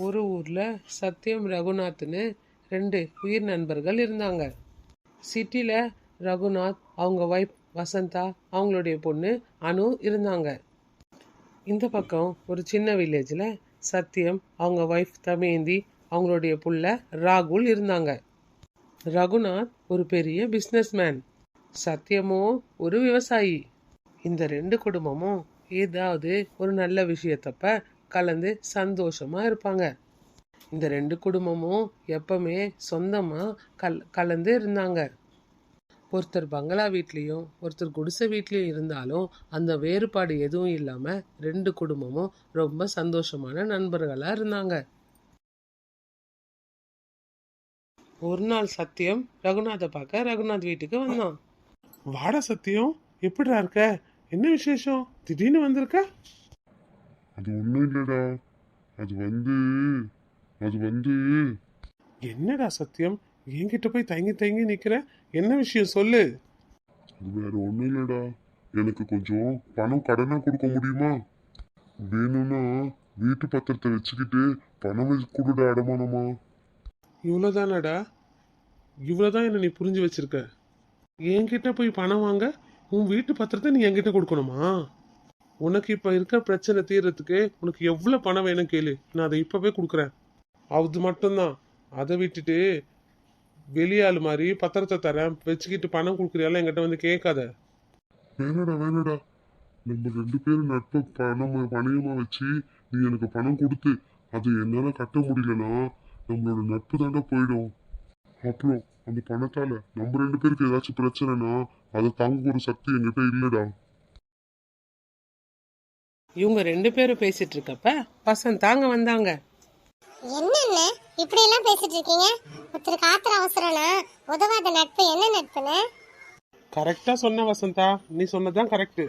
ஒரு ஊரில் சத்யம் ரகுநாத்னு ரெண்டு உயிர் நண்பர்கள் இருந்தாங்க. சிட்டியில் ரகுநாத், அவங்க ஒய்ஃப் வசந்தா, அவங்களுடைய பொண்ணு அனு இருந்தாங்க. இந்த பக்கம் ஒரு சின்ன வில்லேஜில் சத்யம், அவங்க ஒய்ஃப் தமேந்தி, அவங்களுடைய புள்ள ராகுல் இருந்தாங்க. ரகுநாத் ஒரு பெரிய பிஸ்னஸ்மேன், சத்யமோ ஒரு விவசாயி. இந்த ரெண்டு குடும்பமும் ஏதாவது ஒரு நல்ல விஷயத்தப்ப கலந்து சந்தோஷமா இருப்பாங்க. இந்த ரெண்டு குடும்பமும் எப்பவுமே சொந்தமா கலந்து இருந்தாங்க. ஒருத்தர் பங்களா வீட்லேயும் ஒருத்தர் குடிசை வீட்லேயும் இருந்தாலும் அந்த வேறுபாடு எதுவும் இல்லாம ரெண்டு குடும்பமும் ரொம்ப சந்தோஷமான நண்பர்களா இருந்தாங்க. ஒரு நாள் சத்யம் ரகுநாத்தை பார்க்க ரகுநாத் வீட்டுக்கு வந்தான். வாடா சத்தியம், எப்படிடா இருக்க? என்ன விசேஷம், திடீர்னு வந்திருக்க? அது ஒன்றும் இல்லைடா. அது வந்து என்னடா சத்தியம், என்கிட்ட போய் தயங்கி தயங்கி நிக்கிற? என்ன விஷயம் சொல்லு. அது வேற ஒன்றும் இல்லைடா. எனக்கு கொஞ்சம் பணம் கடனாக கொடுக்க முடியுமா? வேணும்னா வீட்டு பத்திரத்தை வச்சுக்கிட்டு பணம் கொடுடா, அடமானமா. இவ்வளோதானடா? இவ்வளோதான் என்ன நீ புரிஞ்சு வச்சிருக்க? என்கிட்ட போய் பணம் வாங்க உன் வீட்டு பத்திரத்தை நீ என்கிட்ட கொடுக்கணுமா? உனக்கு இப்போ இருக்க பிரச்சனை தீர்றதுக்கு உனக்கு எவ்வளோ பணம் வேணும் கேளு, நான் அதை இப்போவே கொடுக்குறேன். அது மட்டும்தான். அதை விட்டுட்டு வெளியாள் மாதிரி பத்திரத்தை தரேன் வச்சுக்கிட்டு பணம் கொடுக்குறியால என்கிட்ட வந்து கேட்காத. வேணடா. நம்ம ரெண்டு பேரும் நட்பை பணயமா வச்சு நீ எனக்கு பணம் கொடுத்து அது என்னால கட்ட முடியலன்னா நம்மளோட நட்பு தாண்டா போயிடும். அப்புறம் அந்த பணத்தால நம்ம ரெண்டு பேருக்கு ஏதாச்சும் பிரச்சனைனா அதை தாங்க ஒரு சக்தி என்கிட்ட இல்லடா. இவங்க ரெண்டு பேரும் பேசிட்டு இருக்கப்ப வசந்தாங்க வந்தாங்க. என்னென்ன இப்படி எல்லாம் பேசிட்டு இருக்கீங்க? ஒருத்தருக்கு ஆத்திர அவசரம்னா உதவாத நட்பு என்ன நட்புன்னு? கரெக்டா சொன்ன வசந்தா, நீ சொன்னதான் கரெக்டு.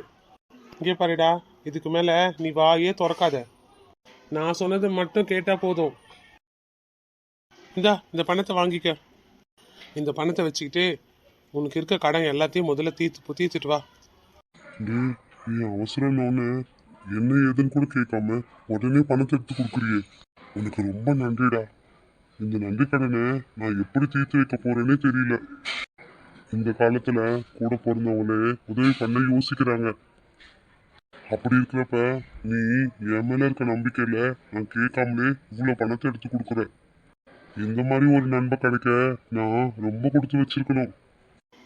இங்கே பாருடா, இதுக்கு மேல நீ வாயே திறக்காத. நான் சொன்னது மட்டும் கேட்டா போதும். இந்த பணத்தை வாங்கிக்க. இந்த பணத்தை வச்சுக்கிட்டு உனக்கு இருக்க கடன் எல்லாத்தையும் முதல்ல தீர்த்துட்டு வா. நீ அவசரம்னு என்ன ஏதுன்னு கூட கேட்காம உடனே பணத்தை எடுத்து கொடுக்குறியே, உனக்கு ரொம்ப நன்றிடா. இந்த நன்றி கடனை நான் எப்படி தீர்த்து வைக்க போறேன்னே தெரியல. இந்த காலத்துல கூட பிறந்தவங்களே உதவி பண்ண யோசிக்கிறாங்க. அப்படி இருக்கிறப்ப நீ என் மேல இருக்க நம்பிக்கையில நான் கேட்காமலே இவ்வளவு பணத்தை எடுத்து கொடுக்குற. இந்த மாதிரி ஒரு நண்பன் கிடைக்க நான் ரொம்ப கொடுத்து வச்சிருக்கணும்.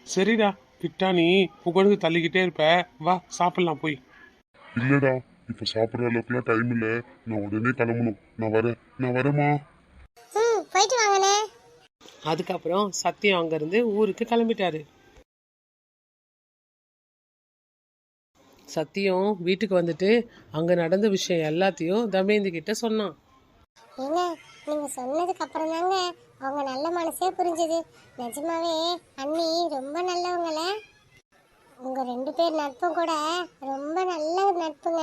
சரிடா, கிட்டா நீ புகழ்ந்து தள்ளிக்கிட்டே இருப்ப, வா சாப்பிடலாம் போய். இல்லடா, இப்ப சாப்பிடுற அளவுக்குலாம் டைம் இல்ல. நான் உடனே கிளம்பணும். நான் வரேம்மா. போயிட்டு வாங்கண்ணே. அதுக்கப்புறம் சத்யம் அங்கிருந்து ஊருக்கு கிளம்பிட்டாரு. சத்தியம் வீட்டுக்கு வந்துட்டு அங்க நடந்த விஷயம் எல்லாத்தையும் தமேந்தி கிட்ட சொன்னான். ஏங்க, நீங்க சொன்னதுக்கு அப்புறம் தாங்க அவங்க நல்ல மனசே புரிஞ்சுது. நிஜமாவே அண்ணி ரொம்ப நல்லவங்கள. உங்க ரெண்டு பேர் நட்பும் கூட ரொம்ப நல்ல நட்புங்க.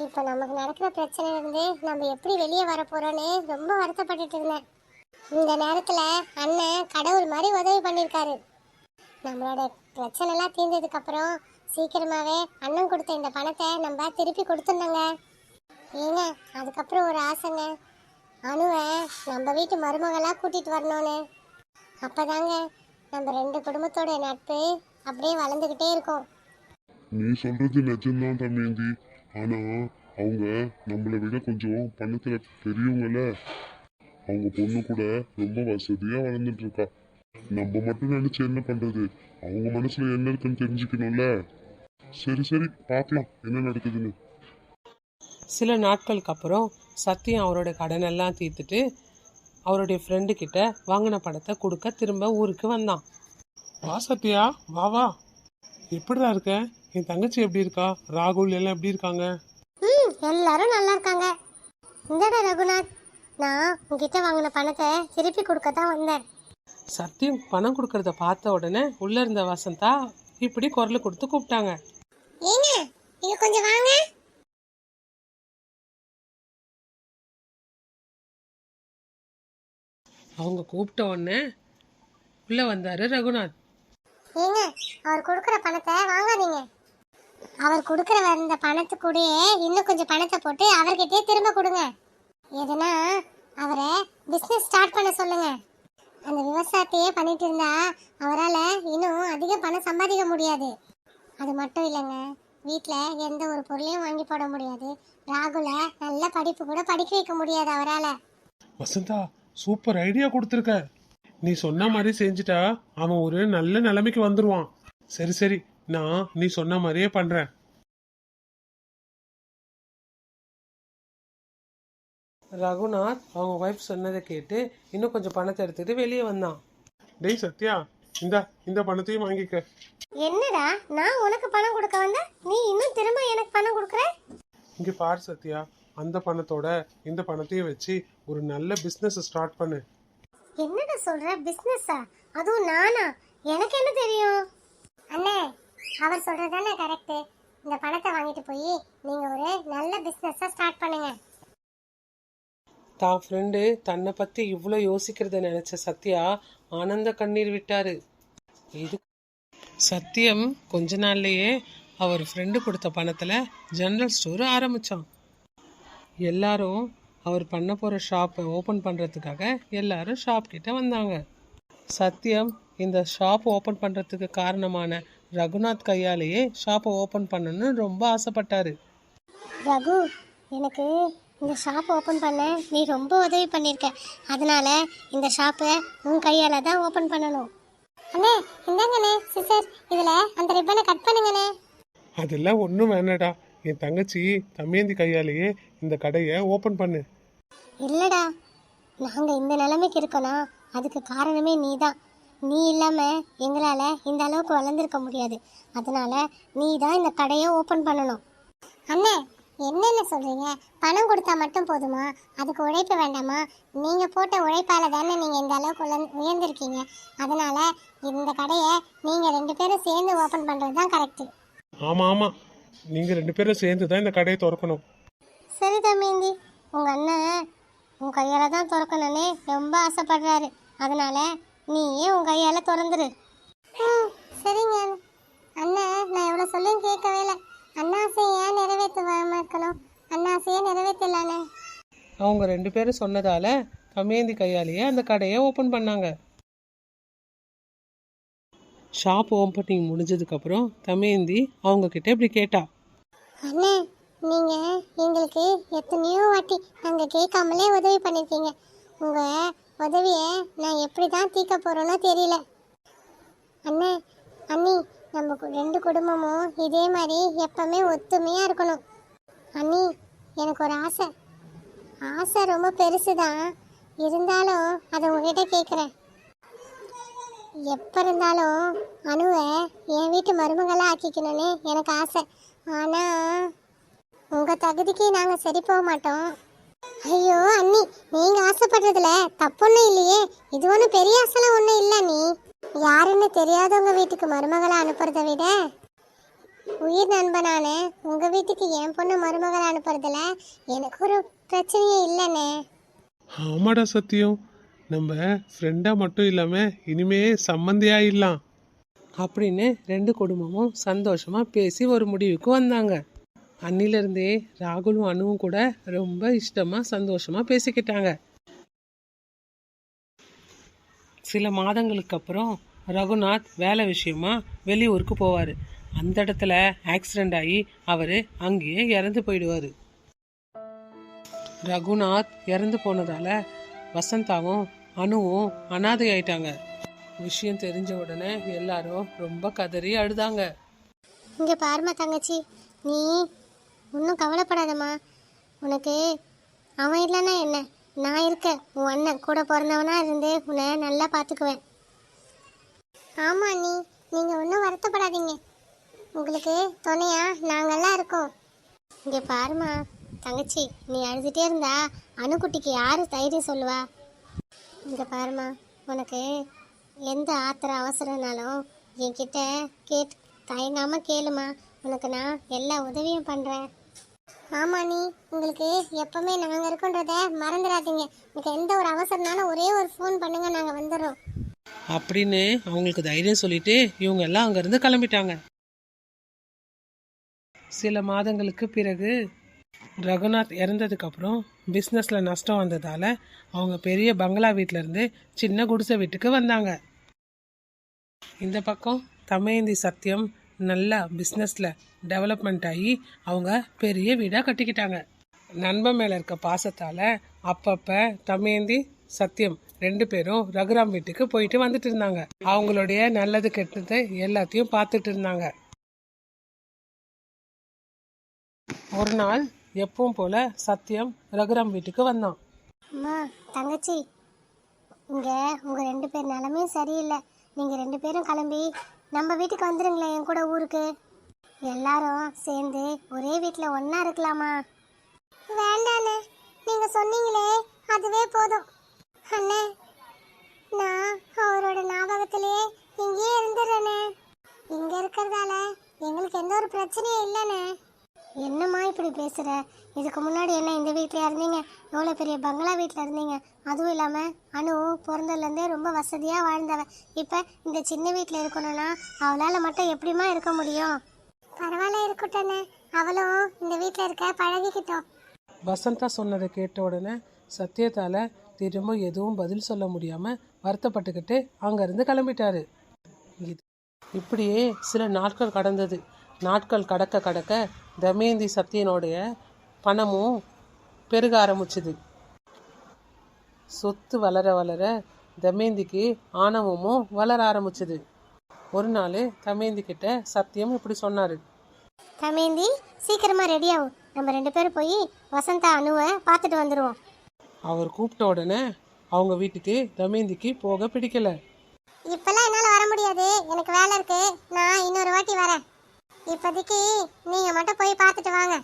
இப்போ நமக்கு நடக்கிற பிரச்சனையில இருந்து நம்ம எப்படி வெளியே வர போறோன்னு ரொம்ப வருத்தப்பட்டுட்டு இருந்தேன். இந்த நேரத்துல அண்ணன் கடவுள் மாதிரி உதவி பண்ணியிருக்காரு. நம்மளோட பிரச்சனை எல்லாம் தீர்ந்ததுக்கு அப்புறம் சீக்கிரமாவே அண்ணன் கொடுத்த இந்த பணத்தை நம்ம திருப்பி கொடுத்துருந்தோங்க. ஏங்க, அதுக்கப்புறம் ஒரு ஆசைங்க, அனுவை நம்ம வீட்டு மருமகளா கூட்டிட்டு வரணும்னு. அப்பதாங்க நம்ம ரெண்டு குடும்பத்தோட நட்பு அப்படியே வளர்ந்துகிட்டே இருக்கும். நீ சொல்றது நிஜம்தான் தம்பி. ஆனா அவங்க நம்மளை விட கொஞ்சம் பணத்துல பெரியவங்கல. அவங்க பொண்ணு கூட ரொம்ப வசதியா வளர்ந்துட்டு இருக்கா. நம்ம மட்டும் நினைச்சு என்ன பண்றது? அவங்க மனசுல என்ன இருக்குன்னு தெரிஞ்சுக்கணும்ல. சரி பார்க்கலாம் என்ன நடக்குதுன்னு. சில நாட்களுக்கு அப்புறம் சத்யம் அவரோட கடன் எல்லாம் தீர்த்துட்டு அவருடைய ஃப்ரெண்டு கிட்ட வாங்கின பணத்தை கொடுக்க திரும்ப ஊருக்கு வந்தான். வா சத்யா, வா. எப்படிடா இருக்க? என் தங்கச்சி எப்படி இருக்கா? ராகுல் எல்லாம் எப்படி இருக்காங்க? எல்லாரும் நல்லா இருக்காங்க. இந்தடா ரகுநாத், நான் உங்ககிட்ட வாங்கின பணத்தை திருப்பி கொடுக்க தான் வந்தேன். சத்யம் பணம் கொடுக்கறத பார்த்த உடனே உள்ள இருந்த வசந்தா இப்படி குரல் கொடுத்து கூப்பிட்டாங்க. ஏங்க, இங்க கொஞ்சம் வாங்க. அவங்க கூப்பிட்ட உடனே உள்ள வந்தாரு ரகுநாத். ஏங்க, அவர் கொடுக்குற பணத்தை வாங்காதீங்க. அவர் கொடுக்குற வந்த பணத்துக்கூடயே இன்னும் கொஞ்சம் பணத்தை போட்டு அவர்கிட்டயே திரும்ப கொடுங்க. எதுனா அவரை பிஸ்னஸ் ஸ்டார்ட் பண்ண சொல்லுங்க. அந்த விவசாயத்தையே பண்ணிட்டு இருந்தா அவரால் இன்னும் அதிக பணம் சம்பாதிக்க முடியாது. அது மட்டும் இல்லைங்க, வீட்டில் எந்த ஒரு பொருளையும் வாங்கி போட முடியாது. ராகுல நல்ல படிப்பு கூட படிக்க வைக்க முடியாது அவரால். வசந்தா, சூப்பர் ஐடியா கொடுத்துருக்க. நீ சொன்ன மாதிரி செஞ்சுட்டா அவன் ஒரு நல்ல நிலைமைக்கு வந்துருவான். சரி சரி, நான் நீ சொன்ன மாதிரியே பண்றேன். ரகுநாத் அவங்க ஒய்ஃப் சொன்னதை கேட்டு இன்னும் கொஞ்சம் பணத்தை எடுத்துட்டு வெளியே வந்தான். டேய் சத்யா, இந்த பணத்தையும் வாங்கிக்க. என்னடா, நான் உனக்கு பணம் கொடுக்க வந்தா நீ இன்னும் திரும்ப எனக்கு பணம் கொடுக்குற? இங்க பாரு சத்யா, அந்த பணத்தோட இந்த பணத்தையும் வச்சு ஒரு நல்ல பிசினஸ் ஸ்டார்ட் பண்ணு. என்னடா சொல்ற, பிசினஸா? அதுவும் நானா? எனக்கு என்ன தெரியும்? அண்ணே, அவர் சொல்றதுதானே கரெக்ட். இந்த பணத்தை வாங்கிட்டு போய் நீங்க ஒரு நல்ல பிசினஸா ஸ்டார்ட் பண்ணுங்க. தான் ஃப்ரெண்டு தன்னை பற்றி இவ்வளோ யோசிக்கிறத நினச்ச சத்யா ஆனந்த கண்ணீர் விட்டாரு. இது சத்தியம் கொஞ்ச நாள்லயே அவர் ஃப்ரெண்டு கொடுத்த பணத்தில் ஜெனரல் ஸ்டோர் ஆரம்பித்தான். எல்லாரும் அவர் பண்ண போகிற ஷாப்பை ஓப்பன் பண்ணுறதுக்காக எல்லாரும் ஷாப் கிட்ட வந்தாங்க. சத்தியம் இந்த ஷாப் ஓப்பன் பண்ணுறதுக்கு காரணமான ரகுநாத் கையாலேயே ஷாப்பை ஓப்பன் பண்ணணும்னு ரொம்ப ஆசைப்பட்டாரு. ரகு, எனக்கு இந்த ஷாப் ஓப்பன் பண்ண நீ ரொம்ப உதவி பண்ணியிருக்க. அதனால இந்த ஷாப்பை உன் கையால் தான் ஓப்பன் பண்ணணும். அண்ணே, இந்தாங்கண்ணே சிஸ்டர், இதில் அந்த ரிப்பனை கட் பண்ணுங்கண்ணே. அதெல்லாம் ஒன்றும் வேணாடா, என் தங்கச்சி தமேந்தி கையாலேயே இந்த கடையை ஓப்பன் பண்ணு. இல்லைடா, நாங்கள் இந்த நிலைமைக்கு இருக்கோன்னா அதுக்கு காரணமே நீ தான். நீ இல்லாமல் எங்களால் இந்த அளவுக்கு வளர்ந்துருக்க முடியாது. அதனால நீ தான் இந்த கடையை ஓப்பன் பண்ணணும். அண்ணே, என்னென்ன சொல்கிறீங்க? பணம் கொடுத்தா மட்டும் போதுமா? அதுக்கு உழைப்பு வேண்டாமா? நீங்கள் போட்ட உழைப்பால் தானே நீங்கள் இந்த அளவுக்கு உயர்ந்திருக்கீங்க. அதனால் இந்த கடையை நீங்கள் 2 பேரும் சேர்ந்து ஓப்பன் பண்ணுறது தான் கரெக்டு. ஆமாம் ஆமாம், நீங்கள் 2 பேரும் சேர்ந்து தான் இந்த கடையை திறக்கணும். சரி தம்பி, உங்கள் அண்ணன் உன் கையால் தான் திறக்கணும்னு ரொம்ப ஆசைப்படுறாரு. அதனால் நீயே உன் கையால் திறந்துரு. சரிங்க அண்ணன், நான் எவ்வளோ சொல்லும் கேட்கவே இல்லை. அண்ணாசையை ஏன் நிறைவேற்றாம இருக்கணும்? அண்ணாசையை நிறைவேற்றலானே. அவங்க 2 பேரும் சொன்னதால தமேந்தி கையாலேயே அந்த கடையை ஓப்பன் பண்ணாங்க. ஷாப் ஓப்பனிங் முடிஞ்சதுக்கப்புறம் தமேந்தி அவங்க கிட்ட இப்படி கேட்டா. அண்ணே, நீங்கள் எங்களுக்கு எத்தனையோ வாட்டி நாங்கள் கேட்காமலே உதவி பண்ணியிருக்கீங்க. உங்கள் உதவியை நான் எப்படி தான் தீர்க்க போகிறோன்னோ தெரியல. அண்ணே, அண்ணி, நம்ம 2 குடும்பமும் இதே மாதிரி எப்பவுமே ஒத்துமையாக இருக்கணும். அண்ணி, எனக்கு ஒரு ஆசை ரொம்ப பெருசு தான். இருந்தாலும் அதை உங்ககிட்ட கேட்குறேன். எப்போ இருந்தாலும் அணுவை என் வீட்டு மருமகளாக ஆக்கிக்கணும்னு எனக்கு ஆசை. ஆனால் உங்கள் தகுதிக்கு நாங்கள் சரி போக மாட்டோம். ஐயோ அண்ணி, நீங்கள் ஆசைப்படுறதுல தப்பொன்னும் இல்லையே. இது ஒன்றும் பெரிய ஆசைலாம் ஒன்றும் இல்லை. நீ யாருன்னு தெரியாதவங்க வீட்டுக்கு மருமகளை அனுப்புறதை விட உயிர் நண்பனான உங்கள் வீட்டுக்கு என் பொண்ணு மருமகளை அனுப்புறதுல எனக்கு ஒரு பிரச்சனையே இல்லைண்ணே. ஆமாடா சத்தியம், நம்ம ஃப்ரெண்டாக மட்டும் இல்லாமல் இனிமே சம்மந்தியாயிடலாம் அப்படின்னு 2 குடும்பமும் சந்தோஷமா பேசி ஒரு முடிவுக்கு வந்தாங்க. அன்னிலிருந்தே ராகுலும் அணுவும் கூட ரொம்ப இஷ்டமா சந்தோஷமா பேசிக்கிட்டாங்க. சில மாதங்களுக்கு அப்புறம் ரகுநாத் வேலை விஷயமா வெளியூருக்கு போவார். அந்த இடத்துல ஆக்சிடெண்ட் ஆகி அவர் அங்கேயே இறந்து போயிடுவார். ரகுநாத் இறந்து போனதால வசந்தாவும் அணுவும் அனாதை ஆயிட்டாங்க. விஷயம் தெரிஞ்ச உடனே எல்லாரும் ரொம்ப கதறி அழுதாங்க. இங்கே பாருமா தங்கச்சி, நீ ஒன்றும் கவலைப்படாதம்மா. உனக்கு அவன் இல்லைன்னா என்ன, நான் இருக்கேன். உன் அண்ணன் கூட பிறந்தவனா இருந்து உன்னை நல்லா பார்த்துக்குவேன். ஆமாம் அண்ணி, நீங்கள் ஒன்றும் வருத்தப்படாதீங்க. உங்களுக்கு துணையா நாங்கள்லாம் இருக்கோம். இங்கே பாருமா தங்கச்சி, நீ அழுதுகிட்டே இருந்தா அணுக்குட்டிக்கு யார் தைரியம் சொல்லுவா? இங்கே பாருமா, உனக்கு எந்த ஆத்திர அவசரம்னாலும் என்கிட்ட தயங்காமல் கேளுமா. உனக்கு நான் எல்லா உதவியும் பண்ணுறேன். ஆமாம் நீ, உங்களுக்கு எப்பவுமே நாங்கள் இருக்கோன்றத மறந்துடாதீங்க. உங்களுக்கு எந்த ஒரு அவசரம்னாலும் ஒரே ஒரு ஃபோன் பண்ணுங்க, நாங்கள் வந்துடுறோம் அப்படின்னு அவங்களுக்கு தைரியம் சொல்லிட்டு இவங்க எல்லாம் அங்கேருந்து கிளம்பிட்டாங்க. சில மாதங்களுக்கு பிறகு ரகுநாத் இறந்ததுக்கப்புறம் பிஸ்னஸில் நஷ்டம் வந்ததால் அவங்க பெரிய பங்களா வீட்டிலேருந்து சின்ன குடிசை வீட்டுக்கு வந்தாங்க. இந்த பக்கம் தமயந்தி சத்யம் நல்லா பிஸ்னஸில் டெவலப்மெண்ட் ஆகி அவங்க பெரிய வீடாக கட்டிக்கிட்டாங்க. நண்பன் மேலே இருக்க பாசத்தால் அப்பப்போ தமயந்தி சத்யம் 2 பேரும் ரகுராம் வீட்டுக்கு போயிட்டு வந்துட்டு இருந்தாங்க. அவங்களுடைய நல்லது கெட்டது எல்லாத்தையும் பார்த்துட்டு இருந்தாங்க. ஒரு நாள் எப்பவும் போல சத்யம் ரகுராம் வீட்டுக்கு வந்தான். அம்மா தங்கச்சி, இங்கே உங்கள் 2 பேர் நிலமையும் சரியில்லை. நீங்கள் 2 பேரும் கிளம்பி நம்ம வீட்டுக்கு வந்துடுங்களேன், என் கூட ஊருக்கு. எல்லாரும் சேர்ந்து ஒரே வீட்டில் ஒன்றா இருக்கலாமா? வேண்டாண்ணே, நீங்கள் சொன்னீங்களே அதுவே போதும். அண்ணே, நான் அவரோட ஞாபகத்திலே இங்கேயே இருந்துடுறேண்ணே. இங்கே இருக்கிறதால எங்களுக்கு எந்த ஒரு பிரச்சனையும் இல்லைண்ணே. என்னம்மா இப்படி பேசுகிற? இதுக்கு முன்னாடி என்ன இந்த வீட்டில் இருந்தீங்க, எவ்வளோ பெரிய பங்களா வீட்டில் இருந்தீங்க. அதுவும் இல்லாமல் அனு பிறந்ததுலேருந்தே ரொம்ப வசதியாக வாழ்ந்தவ. இப்போ இந்த சின்ன வீட்டில் இருக்கணும்னா அவளால் மட்டும் எப்படிமா இருக்க முடியும்? பரவாயில்ல, இருக்கட்டண்ணே, அவளும் இந்த வீட்டில் இருக்க பழகிக்கிட்டோம். வசந்தா சொன்னதை கேட்ட உடனே சத்யத்தால் திரும்ப எதுவும் பதில் சொல்ல முடியாமல் வருத்தப்பட்டுக்கிட்டு அங்கேருந்து கிளம்பிட்டாரு. இப்படியே சில நாட்கள் கடந்தது. நாட்கள் கடக்க கடக்க தமயந்தி சத்யனுடைய பணமும் பெருக ஆரம்பிச்சுது. சொத்து வளர வளர தமயந்திக்கு ஆணவமும் வளர ஆரம்பிச்சுது. ஒரு நாள் தமயந்தி கிட்ட சத்யம் இப்படி சொன்னார். தமயந்தி, சீக்கிரமா ரெடி ஆகும், நம்ம 2 பேரும் போய் வசந்தா அனுவை பார்த்துட்டு வந்துடுவோம். அவர் கூப்பிட்ட உடனே அவங்க வீட்டுக்கு தமயந்திக்கு போக பிடிக்கல. இப்பெல்லாம் என்னால் வர முடியாது, எனக்கு வேலை இருக்கு, நான் இன்னொரு வாட்டி வரேன். இப்போதைக்கு நீங்கள் மட்டும் போய் பார்த்துட்டு வாங்க.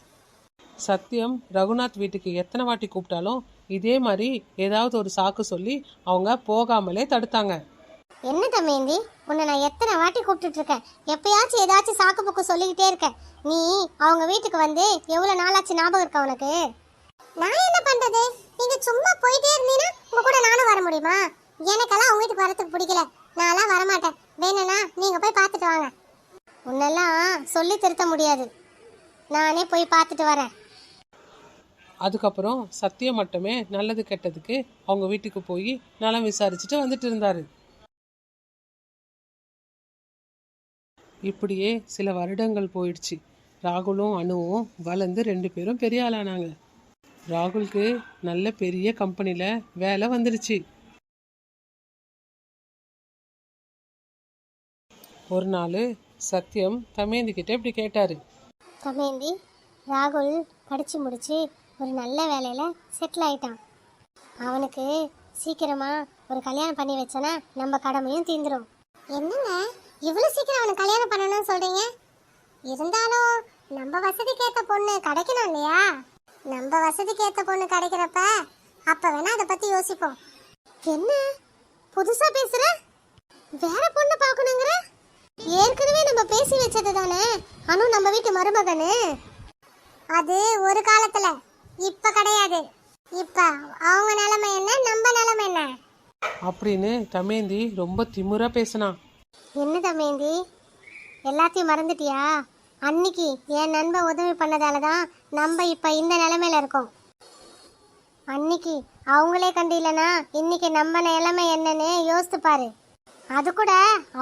சத்யம் ரகுநாத் வீட்டுக்கு எத்தனை வாட்டி கூப்பிட்டாலும் இதே மாதிரி ஏதாவது ஒரு சாக்கு சொல்லி அவங்க போகாமலே தடுத்தாங்க. என்ன தமயந்தி, உன்னை நான் எத்தனை வாட்டி கூப்பிட்டுட்டு இருக்கேன், எப்பயாச்சும் ஏதாச்சும் சாக்கு போக்கு சொல்லிக்கிட்டே இருக்கேன். நீ அவங்க வீட்டுக்கு வந்து எவ்வளோ நாளாச்சு, ஞாபகம் இருக்கா உனக்கு? நான் என்ன பண்றது, நீங்க சும்மா போயிட்டே இருந்தீங்கன்னா உங்க கூட நானும் வர முடியுமா? எனக்கெல்லாம் அவங்க வீட்டுக்கு வரதுக்கு பிடிக்கல, நான்லாம் வரமாட்டேன். வேணும்னா நீங்க போய் பார்த்துட்டு வாங்க. உன்னெல்லாம் சொல்லி திருத்த முடியாது, நானே போய் பார்த்துட்டு வரேன். அதுக்கப்புறம் சத்யம் மட்டுமே நல்லது கெட்டதுக்கு அவங்க வீட்டுக்கு போய் நலம் விசாரிச்சுட்டு வந்துட்டு இருந்தாரு. இப்படியே சில வருடங்கள் போயிடுச்சு. ராகுலும் அனுவும் வளர்ந்து 2 பேரும் பெரிய ஆளானாங்க. ராகுலுக்கு நல்ல பெரிய கம்பெனியில் வேலை வந்துடுச்சு. ஒரு நாள் சத்யம் தமயந்தி கிட்ட இப்படி கேட்டாரு. தமயந்தி, ராகுல் படித்து முடிச்சு ஒரு நல்ல வேலையில் செட்டில் ஆயிட்டான். அவனுக்கு சீக்கிரமா ஒரு கல்யாணம் பண்ணி வச்சனா நம்ம கடமையும் தீந்துடும். என்னங்க இவ்வளோ சீக்கிரம் அவனுக்கு கல்யாணம் பண்ணணும்னு சொல்கிறீங்க? இருந்தாலும் நம்ம வசதிக்கு ஏற்ற பொண்ணு கிடைக்கணும் இல்லையா? நம்ம வசதிக்கு ஏற்ற பொண்ணு கிடைக்கிறப்ப அப்போ வேணா அதை பற்றி யோசிப்போம். என்ன புதுசாக பேசுகிற? வேற பொண்ணு பார்க்கணுங்கிற? ஏற்கனவே நம்ம பேசி வச்சது தானே அனு நம்ம வீட்டு மருமகனு. அது ஒரு காலத்துல, இப்ப கிடையாது. இப்ப அவங்க நிலைமை என்ன, நம்ம நிலைமை என்ன அப்படின்னு தமயந்தி ரொம்ப திமிரா பேசினான். என்ன தமயந்தி, எல்லாத்தையும் மறந்துட்டியா? அன்னைக்கு என் நண்பன் உதவி பண்ணதால தான் நம்ம இப்ப இந்த நிலைமையில இருக்கோம். அன்னைக்கு அவங்களே கண்டு இல்லைனா இன்னைக்கு நம்ம நிலைமை என்னன்னு யோசித்து பாரு. அது கூட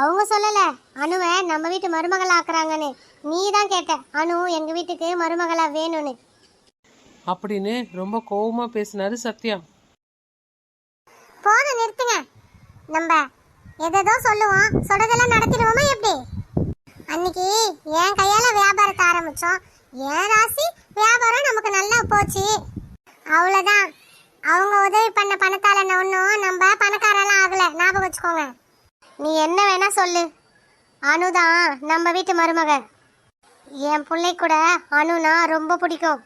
அவங்க சொல்லல அனுவை நம்ம வீட்டு மருமகளா ஆக்குறாங்கன்னு. நீ தான் கேட்ட அனு எங்க வீட்டுக்கு மருமகளா வேணும்னு. அப்படின்னு ரொம்ப கோவமா பேசினாரு சத்யா. போதும், நிறுத்துங்க. நம்ம எதோ சொல்லுவோம், சொல்றதெல்லாம் நடத்திடுவோமா எப்படி? அன்னைக்கு என் கையால வியாபாரத்தை ஆரம்பிச்சோம், என் ராசி வியாபாரம் நமக்கு நல்லா போச்சு. அவ்வளோதான். அவங்க உதவி பண்ண பணத்தால ஒன்றும் நம்ம பணக்காரெல்லாம் ஆகல, ஞாபகம் வச்சுக்கோங்க. நீ என்ன வேணா சொல்லு, அனுதான் நம்ம வீட்டு மருமக. என் பிள்ளை கூட அனுனா ரொம்ப பிடிக்கும்.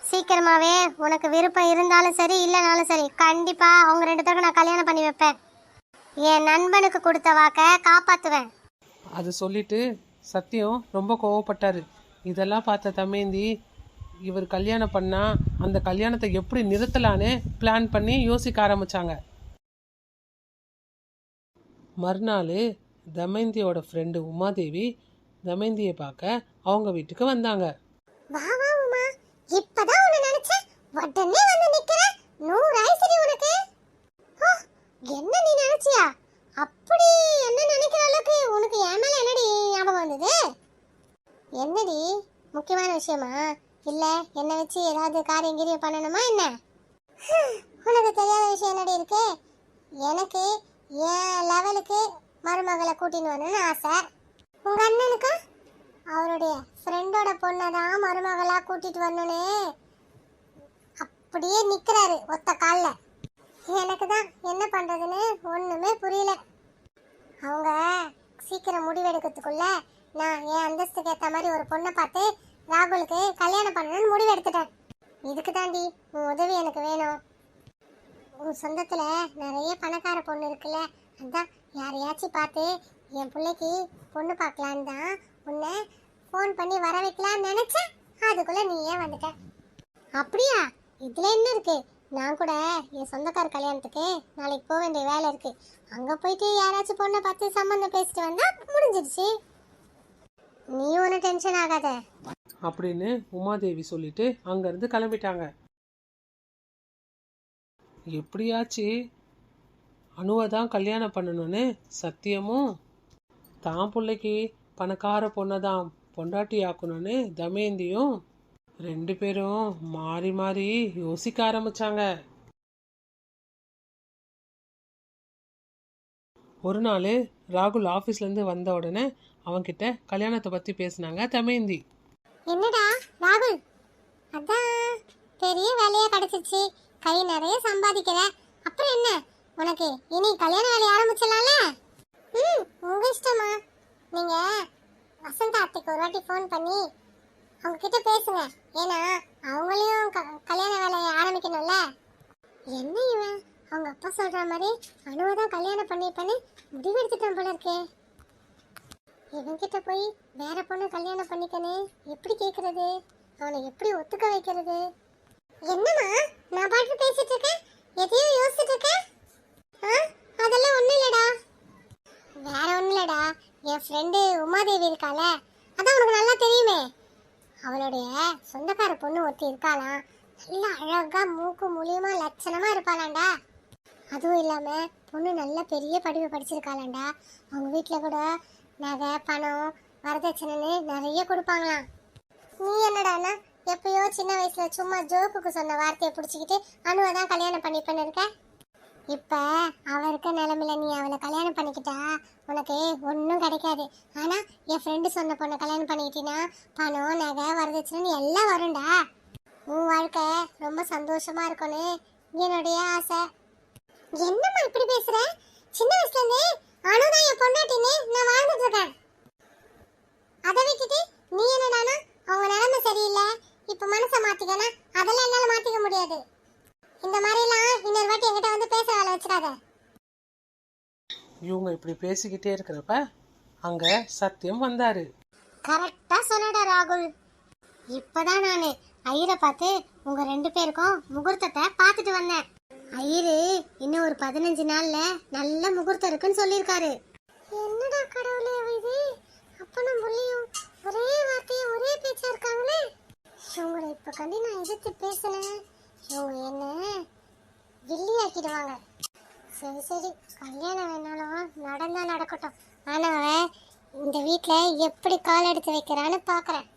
சீக்கிரமாவே உனக்கு விருப்பம் இருந்தாலும் சரி இல்லைனாலும் சரி கண்டிப்பா அவங்க 2 பேருக்கும் நான் கல்யாணம் பண்ணி வைப்பேன். என் நண்பனுக்கு கொடுத்த வாக்க காப்பாத்துவேன். அது சொல்லிட்டு சத்யம் ரொம்ப கோவப்பட்டாரு. இதெல்லாம் பார்த்த தமயந்தி இவர் கல்யாணம் பண்ணா அந்த கல்யாணத்தை எப்படி நிறுத்தலான்னு பிளான் பண்ணி யோசிக்க ஆரம்பிச்சாங்க. மறுநாள் தமயந்தியோட ஃப்ரெண்டு உமாதேவி தமயந்தியை பார்க்க அவங்க வீட்டுக்கு வந்தாங்க. வா வா உமா, இப்பதான் உன்னை நினைச்சேன், உடனே வந்து நிக்கிற. 100 ஆயிசரி உனக்கு. ஓ, என்ன நீ நினைச்சியா? அப்படி என்ன நினைக்கிற அளவுக்கு உனக்கு என் மேல என்னடி ஞாபகம் வந்தது? என்னடி முக்கியமான விஷயமா? இல்ல என்ன வச்சு ஏதாவது காரியம் கிரியம் பண்ணணுமா என்ன? உனக்கு தெரியாத விஷயம் என்னடி இருக்கு? எனக்கு என் லெவலுக்கு மருமகளை கூட்டின்னு வரணும்னு ஆசை. உங்க அண்ணனுக்கு அவருடைய ஃப்ரெண்டோட பொண்ணை தான் மருமகளா கூட்டிட்டு வரணும்னு அப்படியே நிக்கிறாரு ஒத்த காலில். எனக்கு தான் என்ன பண்றதுன்னு ஒண்ணுமே புரியல. அவங்க சீக்கிரம் முடிவெடுக்கிறதுக்குள்ள நான் என் அந்தஸ்துக்கு ஏற்ற மாதிரி ஒரு பொண்ணை பார்த்து ராகுலுக்கு கல்யாணம் பண்ணணும்னு முடிவு எடுத்துட்டேன். இதுக்கு தாண்டி உன் உதவி எனக்கு வேணும். உன் சொந்தத்துல நிறைய பணக்கார பொண்ணு இருக்குல்ல, அதான் யாரையாச்சும் பார்த்து என் பிள்ளைக்கு பொண்ணு பார்க்கலான்னு தான் உன்னை ஃபோன் பண்ணி வர வைக்கலான்னு நினைச்சேன். அதுக்குள்ள நீ ஏன் வந்துட்ட? அப்படியா? இதுல என்ன இருக்கு? நான் கூட என் சொந்தக்கார கல்யாணத்துக்கு நாளைக்கு போக வேண்டிய வேலை இருக்கு. அங்க போயிட்டு யாராச்சும் பொண்ணை பார்த்து சம்மந்தம் பேசிட்டு வந்தா முடிஞ்சிடுச்சு. நீ ஒன்றும் டென்ஷன் ஆகாத அப்படின்னு உமாதேவி சொல்லிட்டு அங்கேருந்து கிளம்பிட்டாங்க. எப்படியாச்சு அணுவை தான் கல்யாணம் பண்ணணும்னு சத்தியமும், தான் பிள்ளைக்கு பணக்கார பொண்ணை தான் பொண்டாட்டி ஆக்கணும்னு தமயந்தியும் 2 பேரும் மாறி மாறி யோசிக்க ஆரம்பிச்சாங்க. ஒரு நாள் ராகுல் ஆஃபீஸ்லேருந்து வந்த உடனே அவன்கிட்ட கல்யாணத்தை பற்றி பேசினாங்க தமயந்தி. என்னடா ராகுல், அதான் பெரிய வேலையா கிடைச்சிச்சு, கை நிறைய சம்பாதிக்கிற, அப்புறம் என்ன உனக்கு இனி கல்யாண வேலையை ஆரம்பிச்சலாம்ல? உங்க இஷ்டமா. நீங்க வசந்தா அத்தைக்கு ஒரு வாட்டி ஃபோன் பண்ணி அவங்க கிட்ட பேசுங்க. ஏன்னா அவங்களையும் கல்யாண வேலையை ஆரம்பிக்கணும்ல. என்ன இவன் அவங்க அப்பா சொல்ற மாதிரி அணுவை தான் கல்யாணம் பண்ணிப்பேன்னு முடிவெடுத்துட்டான் போல இருக்கே. இவன்கிட்ட போய் வேற பொண்ணு கல்யாணம் பண்ணிக்கன்னு எப்படி கேட்கறது? அவனை எப்படி ஒத்துக்க வைக்கிறது? என்னம்மா நான் பாட்டு பேசிட்டு இருக்கேன், எதையும் யோசிச்சுட்டு இருக்கேன். அதெல்லாம் ஒண்ணும் இல்லடா. வேற ஒண்ணும் இல்லடா, என் ஃப்ரெண்டு உமாதேவி இருக்கால, அதான் உனக்கு நல்லா தெரியுமே. அவளுடைய சொந்தக்கார பொண்ணு ஒருத்தி இருக்காளாம். நல்லா அழகா மூக்கு மூலியமா லட்சணமா இருப்பாளாண்டா. அதுவும் இல்லாம பொண்ணு நல்ல பெரிய படிப்பு படிச்சிருக்காளாண்டா. அவங்க வீட்டில் கூட நகை பணம் வரதட்சணைன்னு நிறைய கொடுப்பாங்களாம். நீ என்னடானா எப்பயோ சின்ன வயசுல சும்மா ஜோக்குக்கு சொன்ன வார்த்தையை பிடிச்சிக்கிட்டு அணுவை தான் கல்யாணம் பண்ணிப்பேன்னு இருக்க. இப்ப அவ இருக்க நிலைமையில நீ அவளை கல்யாணம் பண்ணிக்கிட்டா உனக்கு ஒன்றும் கிடைக்காது. ஆனா என் ஃப்ரெண்டு சொன்ன பொண்ணை கல்யாணம் பண்ணிக்கிட்டீன்னா பணம் நகை வரதட்சணைன்னு எல்லாம் வரும்டா. உன் வாழ்க்கை ரொம்ப சந்தோஷமா இருக்கும்னு என்னுடைய ஆசை. என்னம்மா இப்படி பேசுற? சின்ன வயசுல இருந்தே அணுதான் என் பொண்டாட்டின்னு நான் வாழ்ந்துட்டு இருக்கேன். அதை விட்டுட்டு நீ என்னடானா அவங்க நிலைமை சரியில்லை இப்ப மனசை மாத்திக்கனா, அதெல்லாம் என்னால மாத்திக்க முடியாது. இந்த மாதிரி எல்லாம் இன்னொரு வாட்டி என்கிட்ட வந்து பேச வேலை வச்சிடாத. இவங்க இப்படி பேசிக்கிட்டே இருக்கிறப்ப அங்க சத்தியம் வந்தாரு. கரெக்டா சொன்னடா ராகுல். இப்பதான் நானு ஐயரை பார்த்து உங்க 2 பேருக்கும் முகூர்த்தத்தை பார்த்துட்டு வந்தேன். ஐயரு இன்னும் ஒரு 15 நாள்ல நல்ல முகூர்த்தம் இருக்குன்னு சொல்லியிருக்காரு. என்னடா கடவுளே இது, அப்பனும் புள்ளியும் ஒரே வார்த்தையை ஒரே பேச்சா இருக்காங்களே. இவங்களை இப்ப கண்டி நான் எதிர்த்து பேசினேன், இவங்க என்ன வில்லியாக்கிடுவாங்க. சரி சரி, கல்யாணம் வேணாலும் நடந்தா நடக்கட்டும். ஆனா அவன் இந்த வீட்டுல எப்படி கால் எடுத்து வைக்கிறான்னு பாக்குறேன்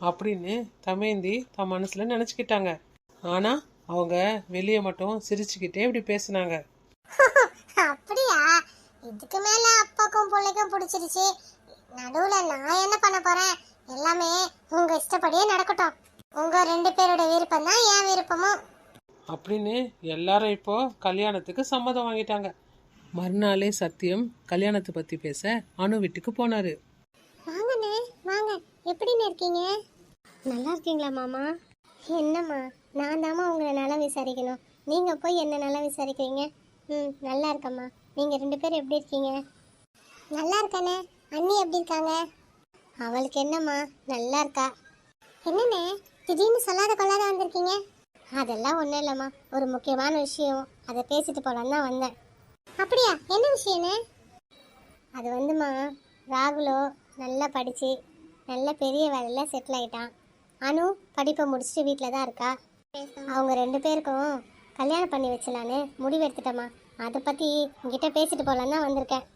அப்படின்னு தமயந்தி தன் மனசுல நினைச்சுக்கிட்டாங்க. ஆனா அவங்க வெளியே மட்டும் சிரிச்சுக்கிட்டே இப்படி பேசினாங்க. அப்படியா? இதுக்கு மேல அப்பாக்கும் பிள்ளைக்கும் பிடிச்சிருச்சு, நடுவுல நான் என்ன பண்ண போறேன்? எல்லாமே உங்க இஷ்டப்படியே நடக்கட்டும். உங்க 2 பேரோட விருப்பம் தான் என் விருப்பமும் அப்படின்னு எல்லாரும் இப்போ கல்யாணத்துக்கு சம்மதம் வாங்கிட்டாங்க. மறுநாளே சத்தியம் கல்யாணத்தை பத்தி பேச அணு வீட்டுக்கு போனாரு. வாங்கண்ணே வாங்க, எப்படின்னு இருக்கீங்க? நல்லா இருக்கீங்களா மாமா? என்னம்மா நான் தாம்மா உங்களை நல்லா விசாரிக்கணும், நீங்க போய் என்ன நல்லா விசாரிக்கிறீங்க? நல்லா இருக்கம்மா. நீங்க 2 பேரும் எப்படி இருக்கீங்க? நல்லா இருக்கானே. அண்ணி எப்படி இருக்காங்க? அவளுக்கு என்னம்மா, நல்லா இருக்கா. என்னண்ணே திடீர்னு சொல்லாத கொள்ளாத வந்திருக்கீங்க? அதெல்லாம் ஒன்றும் இல்லைம்மா, ஒரு முக்கியமான விஷயம், அதை பேசிட்டு போலான்னு தான் வந்தேன். அப்படியா? என்ன விஷயண்ணே? அது வந்துமா, ராகுலோ நல்லா படித்து நல்ல பெரிய வேலையில் செட்டில் ஆயிட்டான். அனு படிப்பை முடிச்சுட்டு வீட்டில் தான் இருக்கா. அவங்க 2 பேருக்கும் கல்யாணம் பண்ணி வச்சலான்னு முடிவு எடுத்துட்டேம்மா. அதை பற்றி உங்ககிட்ட பேசிட்டு போகலான்னு தான் வந்திருக்கேன்.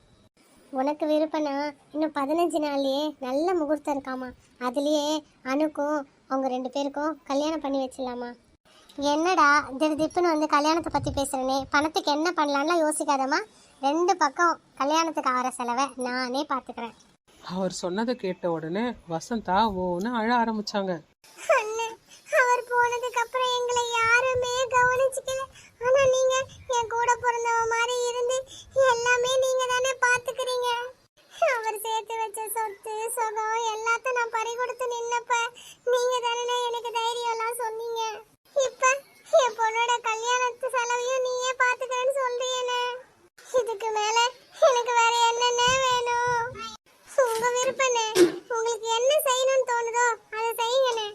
உனக்கு விருப்பம்னா இன்னும் 15 நாள்லயே நல்ல முகூர்த்தம் இருக்காமா. அதுலேயே அனுக்கும் அவங்க 2 பேருக்கும் கல்யாணம் பண்ணி வச்சிடலாமா. என்னடா திடுதிப்புன்னு வந்து கல்யாணத்தை பற்றி பேசுகிறேனே, பணத்துக்கு என்ன பண்ணலான்லாம் யோசிக்காதம்மா. 2 பக்கம் கல்யாணத்துக்கு ஆகிற செலவை நானே பார்த்துக்கிறேன். அவர் சொன்னதை கேட்ட உடனே வசந்தா ஓன்னு அழ ஆரம்பிச்சாங்க. அவர் போனதுக்கு அப்புறம் எங்களை யாருமே கவனிச்சுக்கல. ஆனா நீங்க என் கூட பிறந்தவ மாதிரி இருந்து எல்லாமே நீங்க தானே பாத்துக்கிறீங்க. அவர் சேர்த்து வச்ச சொத்து சுகம் எல்லாத்தையும் நான் பறி கொடுத்து நின்னப்ப நீங்க தானே எனக்கு தைரியம் எல்லாம் சொன்னீங்க. இப்ப என் பொண்ணோட கல்யாணத்து செலவையும் நீயே பாத்துக்கிறேன்னு சொல்றீங்களே. இதுக்கு மேல எனக்கு வேற என்னென்ன வேணும்? உங்க விருப்பனே. உங்களுக்கு என்ன செய்யணும்னு தோணுதோ அதை செய்யுங்கண்ணே.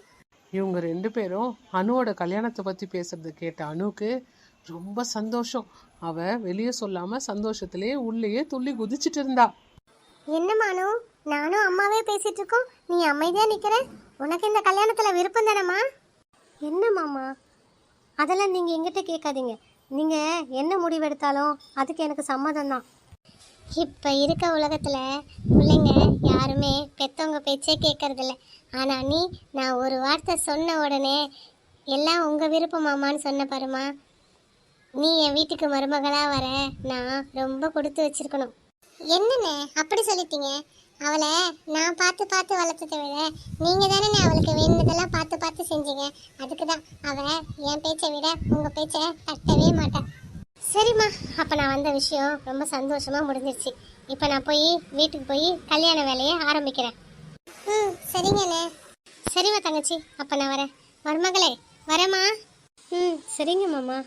இவங்க 2 பேரும் அனுவோட கல்யாணத்தை பற்றி பேசுறத கேட்ட அனுக்கு ரொம்ப சந்தோஷம். அவ வெளியே சொல்லாம சந்தோஷத்திலே உள்ளேயே துள்ளி குதிச்சிட்டு இருந்தா. என்ன மானு, நானும் அம்மாவே பேசிட்டு இருக்கோம், நீ அமைதியா நிக்கிற. உனக்கு இந்த கல்யாணத்துல விருப்பம் தானம்மா? என்ன மாமா, அதெல்லாம் நீங்க எங்கிட்ட கேட்காதீங்க. நீங்க என்ன முடிவெடுத்தாலும் அதுக்கு எனக்கு சம்மதம் தான். இப்போ இருக்க உலகத்தில் பிள்ளைங்க யாருமே பெற்றவங்க பேச்சே கேட்கறதில்ல. ஆனால் நான் ஒரு வார்த்தை சொன்ன உடனே எல்லாம் உங்கள் விருப்பமாமான்னு சொன்ன பாருமா. நீ என் வீட்டுக்கு மருமகளாக வர நான் ரொம்ப கொடுத்து வச்சிருக்கணும். என்னண்ணே அப்படி சொல்லிட்டீங்க? அவளை நான் பார்த்து பார்த்து வளர்த்ததை விட நீங்கள் தானே அவளுக்கு வேணுனதெல்லாம் பார்த்து பார்த்து செஞ்சீங்க. அதுக்கு தான் அவள் என் பேச்சை விட உங்கள் பேச்சை தட்டவே மாட்டாள். சரிம்மா, அப்போ நான் வந்த விஷயம் ரொம்ப சந்தோஷமாக முடிஞ்சிருச்சு. இப்போ நான் போய் வீட்டுக்கு போய் கல்யாண வேலையை ஆரம்பிக்கிறேன். சரிங்கண்ணே. சரிம்மா தங்கச்சி, அப்போ நான் வரேன். மருமகளே வரேம்மா. சரிங்க மாமா.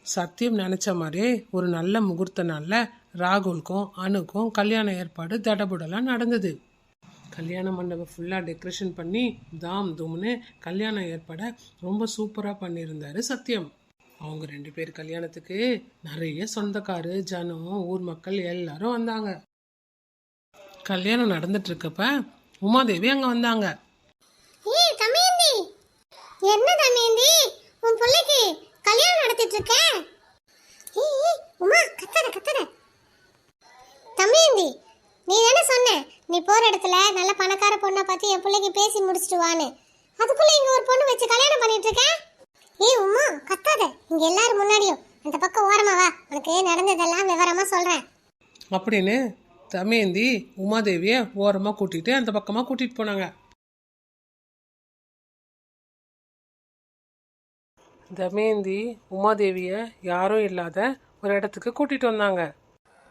சத்தியம் நினைச்ச மாதிரியே ஒரு நல்ல முகூர்த்த நாள்ல ராகுலுக்கும் அனுக்கும் கல்யாண ஏற்பாடு தடபுடலாம் நடந்தது. கல்யாண மண்டபம் ஃபுல்லாக டெக்கரேஷன் பண்ணி தாம் தூம்னு கல்யாண ஏற்பாடை ரொம்ப சூப்பராக பண்ணியிருந்தாரு சத்தியம். அவங்க 2 பேர் கல்யாணத்துக்கு நிறைய சொந்தக்காரு ஜனம் ஊர் மக்கள் எல்லாரும் வந்தாங்க. கல்யாணம் நடந்துட்டு இருக்கப்ப உமாதேவி அங்க வந்தாங்க. என்ன தமேந்தி, உன் பிள்ளைக்கு கல்யாணம் நடத்திட்டு இருக்க? உமா கத்தற தமேந்தி, நீ தானே சொன்ன நீ போற இடத்துல நல்ல பணக்கார பொண்ணை பார்த்து என் பிள்ளைக்கு பேசி முடிச்சிட்டு வான்னு. அதுக்குள்ள இங்க ஒரு பொண்ணு வச்சு கல்யாணம் பண்ணிட்டு இருக்க? உமா கத்தாத, இங்க எல்லாரும் முன்னாடியும் அந்த பக்கம் ஓரமா வா, உனக்கு நடந்ததெல்லாம் விவரமா சொல்றேன் அப்படின்னு தமேந்தி உமாதேவிய ஓரமா கூட்டிட்டு அந்த பக்கமா கூட்டிட்டு போனாங்க. தமேந்தி உமாதேவிய யாரும் இல்லாத ஒரு இடத்துக்கு கூட்டிட்டு வந்தாங்க.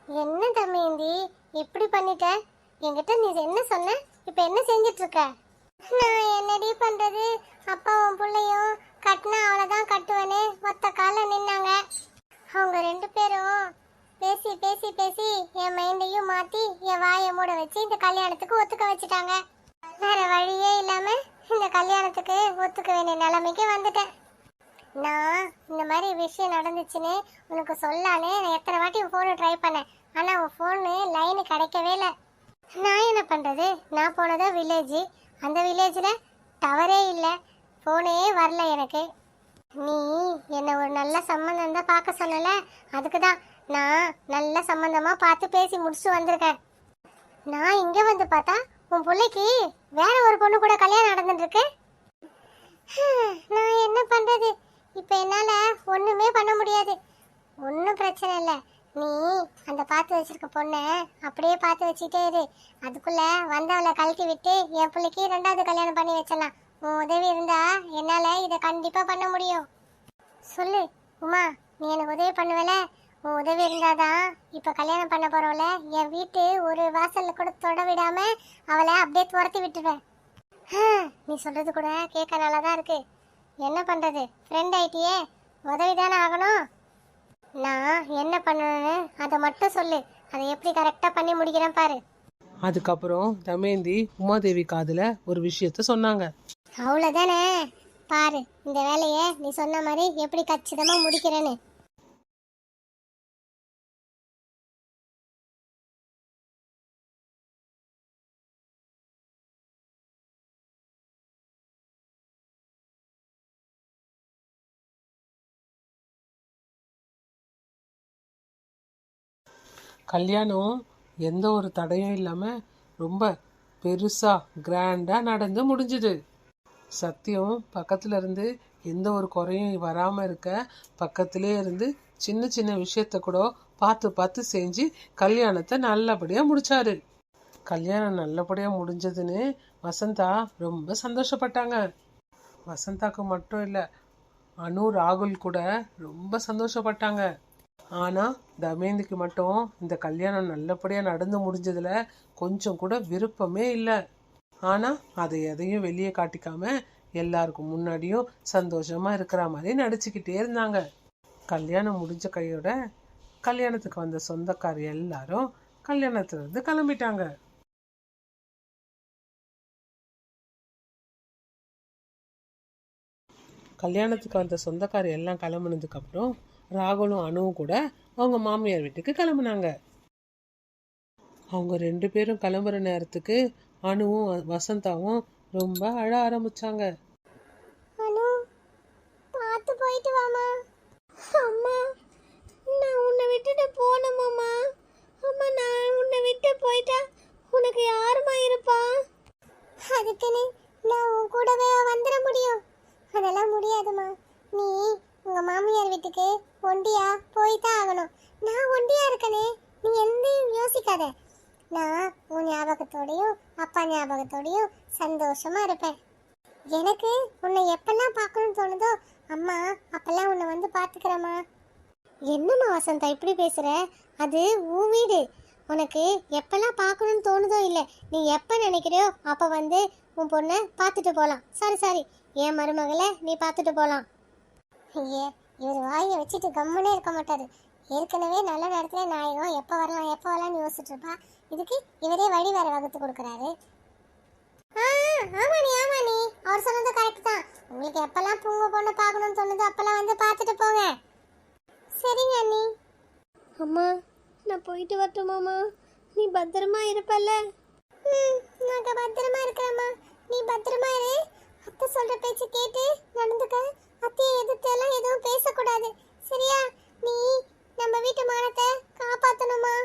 என்ன தமேந்தி இப்படி பண்ணிட்ட? என்கிட்ட நீ என்ன சொன்ன? இப்ப என்ன செஞ்சிட்டு இருக்க? நான் என்னடி பண்றது? அப்பாவும் பிள்ளையும் கட்டினா அவ்வளவுதான் கட்டுவேன்னு ஒத்த கால நின்னாங்க. அவங்க 2 பேரும் பேசி பேசி பேசி என் மைண்டையும் மாத்தி என் வாயை மூட வச்சு இந்த கல்யாணத்துக்கு ஒத்துக்க வச்சுட்டாங்க. வேற வழியே இல்லாம இந்த கல்யாணத்துக்கு ஒத்துக்க வேண்டிய நிலைமைக்கு வந்துட்டேன். நான் இந்த மாதிரி விஷயம் நடந்துச்சுன்னு உனக்கு சொல்லானே நான் எத்தனை வாட்டி உன் ஃபோனு ட்ரை பண்ணேன். ஆனால் உன் ஃபோனு லைனு கிடைக்கவே இல்லை. நான் என்ன பண்ணுறது? நான் போனதோ வில்லேஜ். அந்த வில்லேஜில் டவரே இல்லை, ஃபோனே வரல எனக்கு. நீ என்னை ஒரு நல்ல சம்மந்தம் தான் பார்க்க சொன்னல, அதுக்கு தான் நான் நல்ல சம்மந்தமாக பார்த்து பேசி முடிச்சுட்டு வந்திருக்கேன். நான் இங்கே வந்து பார்த்தா உன் பிள்ளைக்கு வேற ஒரு பொண்ணு கூட கல்யாணம் நடந்துட்டுருக்கு. நான் என்ன பண்ணுறது? இப்போ என்னால் ஒன்றுமே பண்ண முடியாது. ஒன்றும் பிரச்சனை இல்லை, நீ அந்த பார்த்து வச்சிருக்க பொண்ணை அப்படியே பார்த்து வச்சுட்டே இரு. அதுக்குள்ளே வந்தவளை கழட்டி விட்டு என் பிள்ளைக்கு 2வது கல்யாணம் பண்ணி வச்சிடலாம். உன் உதவி இருந்தா என்னால் இதை கண்டிப்பாக பண்ண முடியும். சொல்லு உமா, நீ எனக்கு உதவி பண்ணுவல? உன் உதவி இருந்தாதான் இப்போ கல்யாணம் பண்ண போகிறவள என் வீட்டு ஒரு வாசலில் கூட தொட விடாமல் அவளை அப்படியே துரத்தி விட்டுருவேன். நீ சொல்கிறது கூட கேட்க நல்லா தான் இருக்கு. என்ன பண்ணுறது? ஃப்ரெண்ட் ஆயிட்டியே, உதவி தானே ஆகணும். நான் என்ன பண்ணணும்னு அதை மட்டும் சொல்லு, அதை எப்படி கரெக்டாக பண்ணி முடிக்கிறேன் பாரு. அதுக்கப்புறம் தமேந்தி உமாதேவி காதுல ஒரு விஷயத்த சொன்னாங்க. அவ்வளோதானே, பாரு இந்த வேலையை நீ சொன்ன மாதிரி எப்படி கச்சிதமாக முடிக்கிறேன்னு. கல்யாணம் எந்த ஒரு தடையும் இல்லாமல் ரொம்ப பெருசாக கிராண்டாக நடந்து முடிஞ்சுது. சத்தியம் பக்கத்துல இருந்து எந்த ஒரு குறையும் வராமல் இருக்க பக்கத்திலே இருந்து சின்ன சின்ன விஷயத்த கூட பார்த்து பார்த்து செஞ்சு கல்யாணத்தை நல்லபடியாக முடிச்சாரு. கல்யாணம் நல்லபடியாக முடிஞ்சதுன்னு வசந்தா ரொம்ப சந்தோஷப்பட்டாங்க. வசந்தாக்கு மட்டும் இல்லை, அனு ராகுல் கூட ரொம்ப சந்தோஷப்பட்டாங்க. ஆனால் தமேந்திக்கு மட்டும் இந்த கல்யாணம் நல்லபடியாக நடந்து முடிஞ்சதுல கொஞ்சம் கூட விருப்பமே இல்லை. ஆனால் அதை எதையும் வெளியே காட்டிக்காம எல்லாருக்கும் முன்னாடியும் சந்தோஷமாக இருக்கிற மாதிரி நடிச்சுக்கிட்டே இருந்தாங்க. கல்யாணம் முடிஞ்ச கையோட கல்யாணத்துக்கு வந்த சொந்தக்கார எல்லாரும் கல்யாணத்துலேருந்து கிளம்பிட்டாங்க. கல்யாணத்துக்கு வந்த சொந்தக்கார எல்லாம் கிளம்புனதுக்கு அப்புறம் ராகுலும் அணுவும் கூட அவங்க மாமியார் வீட்டுக்கு கிளம்புனாங்க. அவங்க 2 பேரும் கிளம்புற நேரத்துக்கு அணுவும் வசந்தாவும் ரொம்ப அழ ஆரம்பிச்சாங்க. அனு, பார்த்து போயிட்டு வாமா. அம்மா, நான் உன்னை விட்டுட்டு போனோமாம்மா. அம்மா, நான் உன்னை விட்டு போயிட்டா உனக்கு யாருமா இருப்பா? அதுக்குன்னு நான் உன் கூடவே வந்துட முடியும்? அதெல்லாம் முடியாதுமா. நீ உங்க மாமியார் வீட்டுக்கு ஒண்டியா போய்தான் ஆகணும். நான் ஒண்டியா இருக்கனே, நீ எந்தையும் யோசிக்காத. நான் உன் ஞாபகத்தோடையும் அப்பா ஞாபகத்தோடையும் சந்தோஷமா இருப்பேன். எனக்கு உன்னை எப்பெல்லாம் பார்க்கணும்னு தோணுதோ அம்மா அப்பெல்லாம் உன்னை வந்து பார்த்துக்கிறேம்மா. என்னம்மா வசந்தா இப்படி பேசுற? அது உன் வீடு. உனக்கு எப்பெல்லாம் பார்க்கணும்னு தோணுதோ இல்லை, நீ எப்போ நினைக்கிறியோ அப்போ வந்து உன் பொண்ணை பார்த்துட்டு போகலாம். சாரி, என் மருமகளை நீ பார்த்துட்டு போகலாம். ஐயே, இவர் வாயை வச்சுட்டு கம்முனே இருக்க மாட்டாரு. ஏற்கனவே நல்ல நேரத்துல நாயகம் எப்போ வரலாம்னு யோசிச்சுட்டு இருப்பா. இதுக்கு இவரே வழி வேற வகுத்து கொடுக்குறாரு. ஆமாண்ணி, அவர் சொன்னது கரெக்ட் தான். உங்களுக்கு எப்பெல்லாம் பூங்க பொண்ணை பார்க்கணும்னு தோணுதோ அப்பெல்லாம் வந்து பார்த்துட்டு போங்க. சரிங்க அண்ணி. அம்மா, நான் போயிட்டு வரட்டுமாம்மா? நீ பத்திரமா இருப்பல்ல? நான் பத்திரமா இருக்கிறேம்மா. நீ பத்திரமா இரு. அத்தை சொல்ற பேச்சு கேட்டு நடந்துக்க. அத்தையை எதிர்த்தெல்லாம் எதுவும் பேசக்கூடாது, சரியா? நீ நம்ம வீட்டு மானத்தை காப்பாற்றணுமா?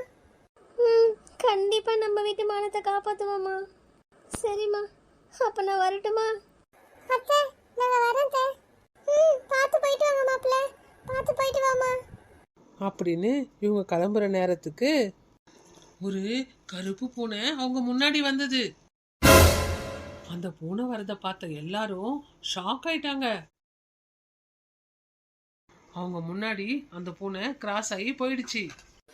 கண்டிப்பா நம்ம வீட்டு மானத்தை காப்பாற்றுவோம்மா. சரிம்மா, அப்ப நான் வரட்டுமா? அத்தை, நாங்க வரேன். பார்த்து போயிட்டு வாங்க மாப்பிள்ள, பார்த்து போயிட்டு வாமா அப்படின்னு இவங்க கிளம்புற நேரத்துக்கு ஒரு கருப்பு பூனை அவங்க முன்னாடி வந்தது. அந்த பூனை வரத பார்த்த எல்லாரும் ஷாக் ஆயிட்டாங்க. அவங்க முன்னாடி அந்த பூனை கிராஸ் ஆகி போயிடுச்சு.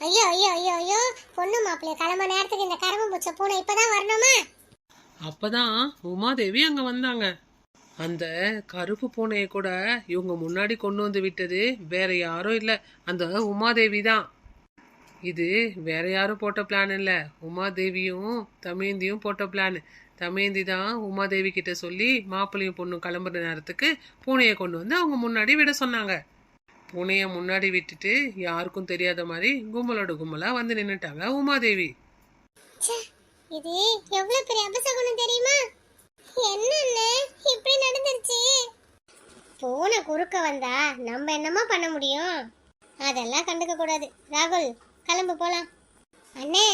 ஐயோ ஐயோ ஐயோ ஐயோ, பொண்ணு மாப்பிள்ளைய கிளம்ப நேரத்துக்கு இந்த கரும்பு பூச்ச பூனை இப்பதான் வரணுமா? அப்பதான் உமாதேவி அங்க வந்தாங்க. அந்த கருப்பு பூனையை கூட இவங்க முன்னாடி கொண்டு வந்து விட்டது வேற யாரும் இல்ல, அந்த உமாதேவி தான். இது வேற யாரும் போட்ட பிளான் இல்ல, உமாதேவியும் தமேந்தியும் போட்ட பிளான். தமேந்தி தான் உமாதேவி கிட்ட சொல்லி மாப்பிள்ளையும் பொண்ணும் கிளம்புற நேரத்துக்கு பூனையை கொண்டு வந்து அவங்க முன்னாடி விட சொன்னாங்க. பூனையை முன்னாடி விட்டுட்டு யாருக்கும் தெரியாத மாதிரி கும்பலோட கும்பலா வந்து நின்னுட்டாங்க உமாதேவி. இது எவ்வளவு பெரிய அபசகுணம் தெரியுமா? என்னன்னு இப்படி நடந்துருச்சு? பூனை குறுக்க வந்தா நம்ம என்னமா பண்ண முடியும்? அதெல்லாம் கண்டுக்க கூடாது. ராகுல், கிளம்பு போலாம். அண்ணே,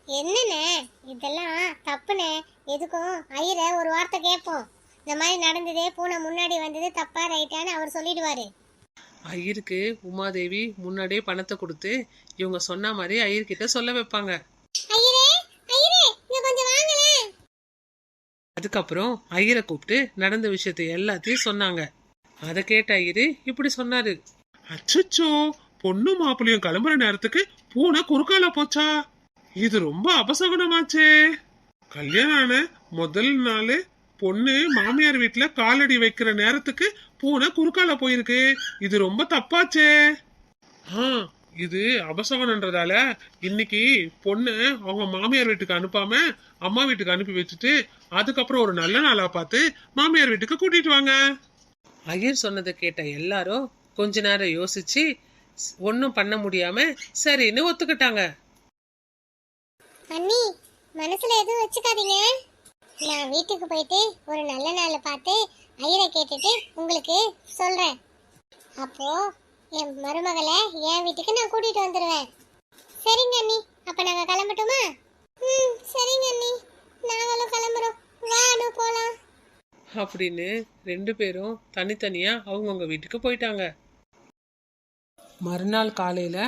என்னண்ணே இதெல்லாம் தப்புனே. எதுக்கும் ஐயரை ஒரு வார்த்தை கேட்போம். இந்த மாதிரி நடந்ததே, பூனை முன்னாடி வந்தது தப்பா ரைட்டான்னு அவர் சொல்லிடுவாரு. ஐயருக்கு உமாதேவி முன்னாடியே பணத்தை கொடுத்து இவங்க சொன்ன மாதிரி ஐயர்கிட்ட சொல்ல வைப்பாங்க. அதுக்கப்புறம் ஐயரை கூப்பிட்டு நடந்த விஷயத்தை எல்லாத்தையும் சொன்னாங்க. அதை கேட்ட ஐயரு இப்படி சொன்னாரு. அச்சச்சோ, பொண்ணு மாப்பிள்ளையும் கிளம்புற நேரத்துக்கு பூனை குறுக்கால போச்சா? இது ரொம்ப அபசகுணமாச்சே. கல்யாணம் ஆன முதல் நாள் பொண்ணு மாமியார் வீட்டுல காலடி வைக்கிற நேரத்துக்கு பூனை குறுக்கால போயிருக்கு. இது ரொம்ப தப்பாச்சே. இது அபசகனன்றதால இன்னைக்கு பொண்ணு அவங்க மாமியார் வீட்டுக்கு அனுப்பாம அம்மா வீட்டுக்கு அனுப்பி வச்சுட்டு அதுக்கப்புறம் ஒரு நல்ல நாளா பார்த்து மாமியார் வீட்டுக்கு கூட்டிட்டு வாங்க. ஐயர் சொன்னதை கேட்ட எல்லாரும் கொஞ்ச நேரம் யோசிச்சு ஒன்னும் பண்ண முடியாம சரின்னு ஒத்துக்கிட்டாங்க. அண்ணி, மனசுல எதுவும் வச்சுக்காதீங்க. நான் வீட்டுக்கு போயிட்டு ஒரு நல்ல நாளை பார்த்து ஐயரை கேட்டுட்டு உங்களுக்கு சொல்றேன். அப்போ என் மருமகளை என் வீட்டுக்கு நான் கூட்டிட்டு வந்துடுவேன். சரிங்க அண்ணி, அப்ப நாங்க கிளம்பட்டுமா? ம், சரிங்க அண்ணி, நாங்களும் கிளம்புறோம். வா அனு, போலாம். அப்படின்னு 2 பேரும் தனித்தனியா அவங்கவுங்க வீட்டுக்கு போயிட்டாங்க. மறுநாள் காலையில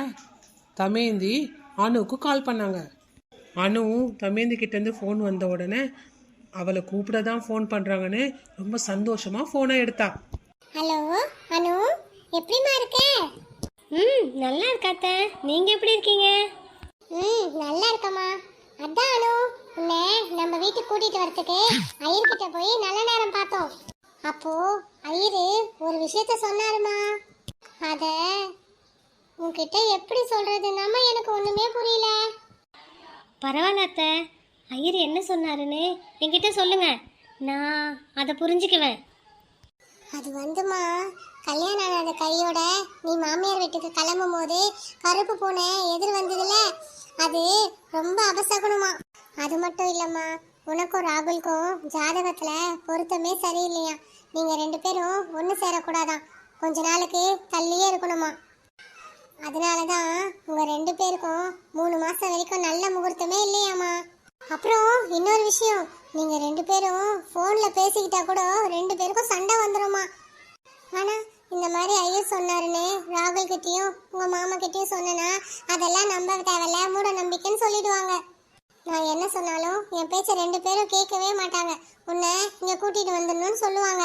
தமேந்தி அனுவுக்கு கால் பண்ணாங்க. அனுவும் தமேந்தி கிட்டேருந்து ஃபோன் வந்த உடனே அவளை கூப்பிட தான் ஃபோன் பண்ணுறாங்கன்னு ரொம்ப சந்தோஷமா ஃபோனை எடுத்தா. ஹலோ அனு, எப்படிமா இருக்க? நல்லா இருக்காத்த, நீங்க எப்படி இருக்கீங்க? நல்லா இருக்கமா. அதான் அனு, உன்னை நம்ம வீட்டுக்கு கூட்டிட்டு வரதுக்கு ஐயர்கிட்ட போய் நல்ல நேரம் பார்த்தோம். அப்போ ஐயரு ஒரு விஷயத்த சொன்னாருமா. அத உன்கிட்ட எப்படி சொல்றதுன்னாமா எனக்கு ஒண்ணுமே புரியல. பரவாயில்ல அத்தை, ஐயர் என்ன சொன்னாருன்னு என்கிட்ட சொல்லுங்க, நான் அதை புரிஞ்சுக்குவேன். அது வந்துமா, கல்யாணம் ஆனாத கையோட நீ மாமியார் வீட்டுக்கு கிளம்பும் போது கருப்பு பூனை எதிர் வந்ததுல, அது ரொம்ப அபசகுணமா. அது மட்டும் இல்லம்மா, உனக்கும் ராகுலுக்கும் ஜாதகத்துல பொருத்தமே சரியில்லையா. நீங்க 2 பேரும் ஒன்று சேரக்கூடாதான், கொஞ்ச நாளுக்கு தள்ளியே இருக்கணுமா. அதனாலதான் உங்க 2 பேருக்கும் 3 மாசம் வரைக்கும் நல்ல முகூர்த்தமே இல்லையாமா. அப்புறம் இன்னொரு விஷயம், நீங்க 2 பேரும் போன்ல பேசிக்கிட்டா கூட 2 பேருக்கும் சண்டை வந்துருமா. ஆனா இந்த மாதிரி ஐயர் சொன்னாருன்னு ராகுல் கிட்டயும் உங்க மாமா கிட்டயும் சொன்னா அதெல்லாம் நம்ப தேவையில்ல, மூட நம்பிக்கைன்னு சொல்லிடுவாங்க. நான் என்ன சொன்னாலும் என் பேச்ச 2 பேரும் கேட்கவே மாட்டாங்க. உன்னை இங்க கூட்டிட்டு வந்துடணும்னு சொல்லுவாங்க.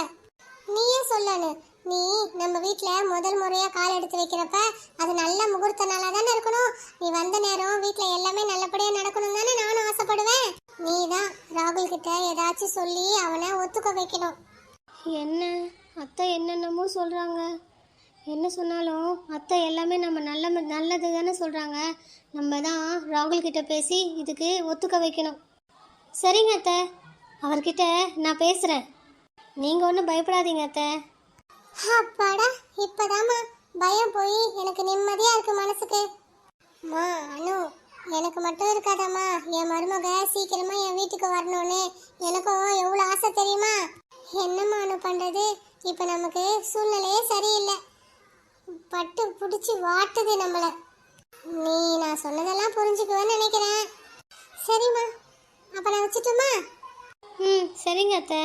நீயே சொல்லு, நீ நம்ம வீட்டுல முதல் முறையா கால் எடுத்து வைக்கிறப்ப அது நல்ல முகூர்த்த நாளா தானே இருக்கணும். நீ வந்த நேரம் வீட்டுல எல்லாமே நல்லபடியா நடக்கணும் தானே நானும் ஆசைப்படுவேன். நீ தான் ராகுல் கிட்ட ஏதாச்சும் சொல்லி அவனை ஒத்துக்க வைக்கணும். என்ன அத்தை என்னென்னமோ சொல்கிறாங்க. என்ன சொன்னாலும் அத்தை எல்லாமே நம்ம நல்லது தானே சொல்கிறாங்க. நம்ம தான் ராகுல் கிட்ட பேசி இதுக்கு ஒத்துக்க வைக்கணும். சரிங்க அத்தை, அவர்கிட்ட நான் பேசுகிறேன், நீங்கள் ஒன்றும் பயப்படாதீங்க அத்தை. அப்பாடா, இப்பதாம்மா பயம் போய் எனக்கு நிம்மதியா இருக்கு மனசுக்கு. மா அனு, எனக்கு மட்டும் இருக்காதம்மா, என் மருமக சீக்கிரமா என் வீட்டுக்கு வரணும்னு எனக்கும் எவ்வளவு ஆசை தெரியுமா. என்னம்மா அனு பண்றது, இப்ப நமக்கு சூழ்நிலையே சரியில்லை, பட்டு பிடிச்சி வாட்டுது நம்மள. நீ நான் சொன்னதெல்லாம் புரிஞ்சுக்குவேன்னு நினைக்கிறேன். சரிம்மா, அப்ப நான் வச்சுட்டுமா? சரிங்க அத்தை.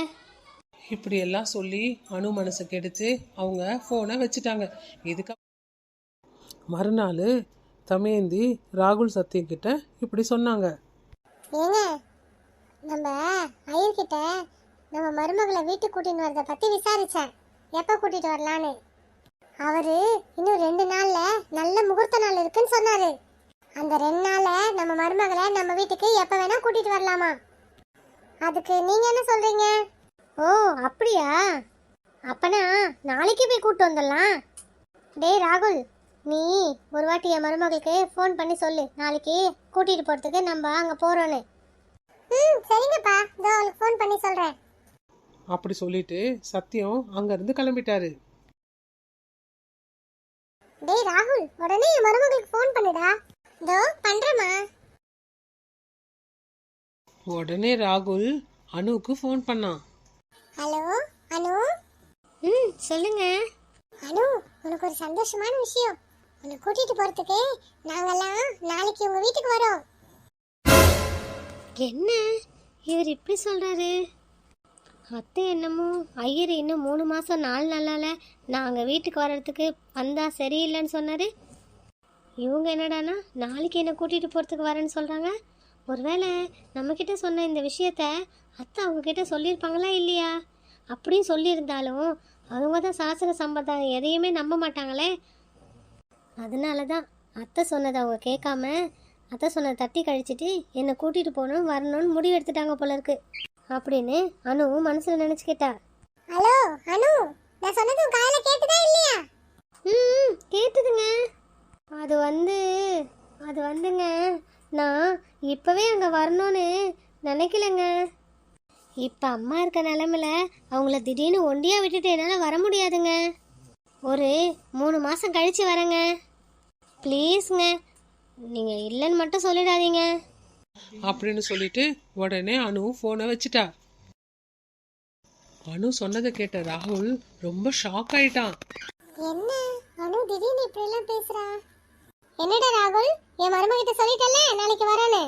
இப்படி எல்லாம் சொல்லி அனு மனசை கெடுத்து அவங்க ஃபோனை வச்சுட்டாங்க. இதுக்கு மறுநாள் தமேந்தி ராகுல் சத்தியம் கிட்ட இப்படி சொன்னாங்க. ஏங்க, நம்ம ஐயர்கிட்ட நம்ம மருமகளை வீட்டுக்கு கூட்டின்னு வரத பத்தி விசாரிச்சேன், எப்ப கூட்டிட்டு வரலான்னு. அவரு இன்னும் 2 நாள்ல நல்ல முகூர்த்த நாள் இருக்குன்னு சொன்னாரு. அந்த 2 நாள்ல நம்ம மருமகளை நம்ம வீட்டுக்கு எப்ப வேணா கூட்டிட்டு வரலாமா. அதுக்கு நீங்க என்ன சொல்றீங்க? ஓ அப்படியா, அப்பனா நாளைக்கு போய் கூப்பிட்டு வந்துடலாம். டேய் ராகுல், நீ ஒரு வாட்டி என் மருமகளுக்கு ஃபோன் பண்ணி சொல்லு, நாளைக்கு கூட்டிகிட்டு போகிறதுக்கு நம்ம அங்கே போகிறோன்னு. சரிங்கப்பா, இதோ அவளுக்கு ஃபோன் பண்ணி சொல்றேன். அப்படி சொல்லிட்டு சத்தியம் அங்கிருந்து கிளம்பிட்டாரு. டேய் ராகுல், உடனே என் மருமகளுக்கு ஃபோன் பண்ணுடா. இதோ பண்றேம்மா. உடனே ராகுல் அனுவுக்கு ஃபோன் பண்ணான். ஹலோ அனு. சொல்லுங்க. அனு, உனக்கு ஒரு சந்தோஷமான விஷயம். உன்னை கூட்டிட்டு போறதுக்கு நாங்கெல்லாம் நாளைக்கு உங்க வீட்டுக்கு வரோம். என்ன இவர் இப்படி சொல்கிறாரு? அத்தை என்னமோ ஐயர் இன்னும் 3 மாதம் 4 நாளால் நாங்கள் வீட்டுக்கு வர்றதுக்கு வந்தால் சரியில்லைன்னு சொன்னார். இவங்க என்னடானா நாளைக்கு என்னை கூட்டிகிட்டு போகிறதுக்கு வரேன்னு சொல்கிறாங்க. ஒருவேளை நம்மக்கிட்ட சொன்ன இந்த விஷயத்த அத்தை அவங்கக்கிட்ட சொல்லியிருப்பாங்களா இல்லையா? அப்படியும் சொல்லியிருந்தாலும் அவங்க தான் சாஸ்திர சம்பிரதாயம் எதையுமே நம்ப மாட்டாங்களே. அதனால தான் அத்தை சொன்னதை அவங்க கேட்காம அத்தை சொன்னதை தட்டி கழிச்சிட்டு என்னை கூட்டிகிட்டு போகணும் வரணும்னு முடிவு எடுத்துட்டாங்க போல இருக்கு அப்படின்னு அனு மனசில் நினச்சிக்கிட்டா. ஹலோ அனு, நான் சொன்னது உன் காதுல கேட்டுதா இல்லையா? கேட்டுதுங்க. அது வந்துங்க, நான் இப்போவே அங்கே வரணும்னு நினைக்கலங்க. இப்போ அம்மா இருக்க நிலமையில அவங்கள திடீர்னு ஒண்டியாக விட்டுட்டு என்னால் வர முடியாதுங்க. ஒரு 3 மாதம் கழித்து வரேங்க. ப்ளீஸுங்க, நீங்கள் இல்லைன்னு மட்டும் சொல்லிடாதீங்க அப்படின்னு சொல்லிட்டு உடனே அனு ஃபோனை வச்சுட்டா. அனு சொன்னதை கேட்ட ராகுல் ரொம்ப ஷாக் ஆயிட்டான். என்ன அனு திடீர்னு இப்படி எல்லாம் பேசுறா? என்னடா ராகுல், என் மருமகிட்ட சொல்லிட்டல நாளைக்கு வரேன்னு.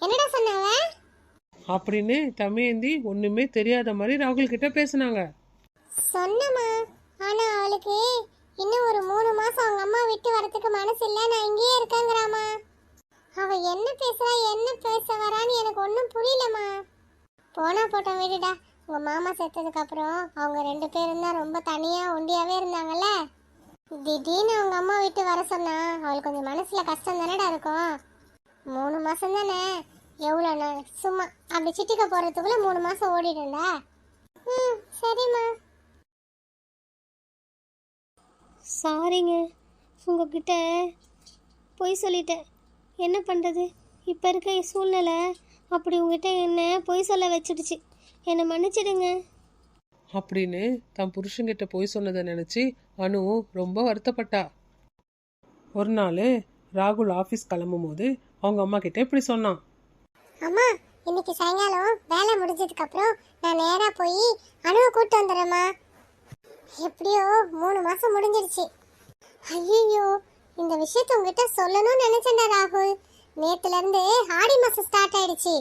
என்னடா சொன்னாவ? அப்படின்னு தமேந்தி ஒண்ணுமே தெரியாத மாதிரி ராகுல் கிட்ட பேசினாங்க. சொன்னமா, ஆனா அவளுக்கு இன்னும் ஒரு 3 மாசம் அவங்க அம்மா விட்டு வரதுக்கு மனசு இல்ல, நான் இங்கேயே இருக்கேங்கிறாமா. அவ என்ன பேசுறா என்ன பேச வரான்னு எனக்கு ஒன்றும் புரியலம்மா. போனா போட்டோம் விடுடா. உங்க மாமா செத்ததுக்கு அப்புறம் அவங்க 2 பேரும் தான் ரொம்ப தனியா ஒண்டியாவே இருந்தாங்கல்ல. திடீர்னு அவங்க அம்மா விட்டு வர சொன்னா அவளுக்கு கொஞ்சம் மனசுல கஷ்டம் தானடா இருக்கும். 3 மாசம் தானே, எவ்வளோ நாள் சும்மா அப்படி சிட்டிக்க போறதுக்குள்ள 3 மாசம் ஓடிடும்டா. சரிம்மா. சாரிங்க, உங்ககிட்ட பொய் சொல்லிட்டேன். என்ன பண்ணுறது, இப்போ இருக்க சூழ்நிலை அப்படி உங்ககிட்ட என்ன பொய் சொல்ல வச்சிடுச்சு. என்னை மன்னிச்சிடுங்க. அப்படின்னு தன் புருஷன்கிட்ட போய் சொன்னதை நினைச்சு அனு ரொம்ப வருத்தப்பட்டா. ஒரு நாள் ராகுல் ஆஃபீஸ் கிளம்பும் போது அவங்க அம்மா கிட்ட இப்படி சொன்னான். அம்மா, இன்னைக்கு சாயங்காலம் வேலை முடிஞ்சதுக்கு அப்புறம் நான் நேரா போய் அணுவை கூட்டு வந்துடுறேம்மா. எப்படியோ 3 மாசம் முடிஞ்சிருச்சு. ஐயோ, இந்த விஷயத்த உங்ககிட்ட சொல்லணும்னு நினைச்சேன்டா ராகுல். நேத்துல இருந்து ஆடி மாசம் ஸ்டார்ட் ஆயிடுச்சு.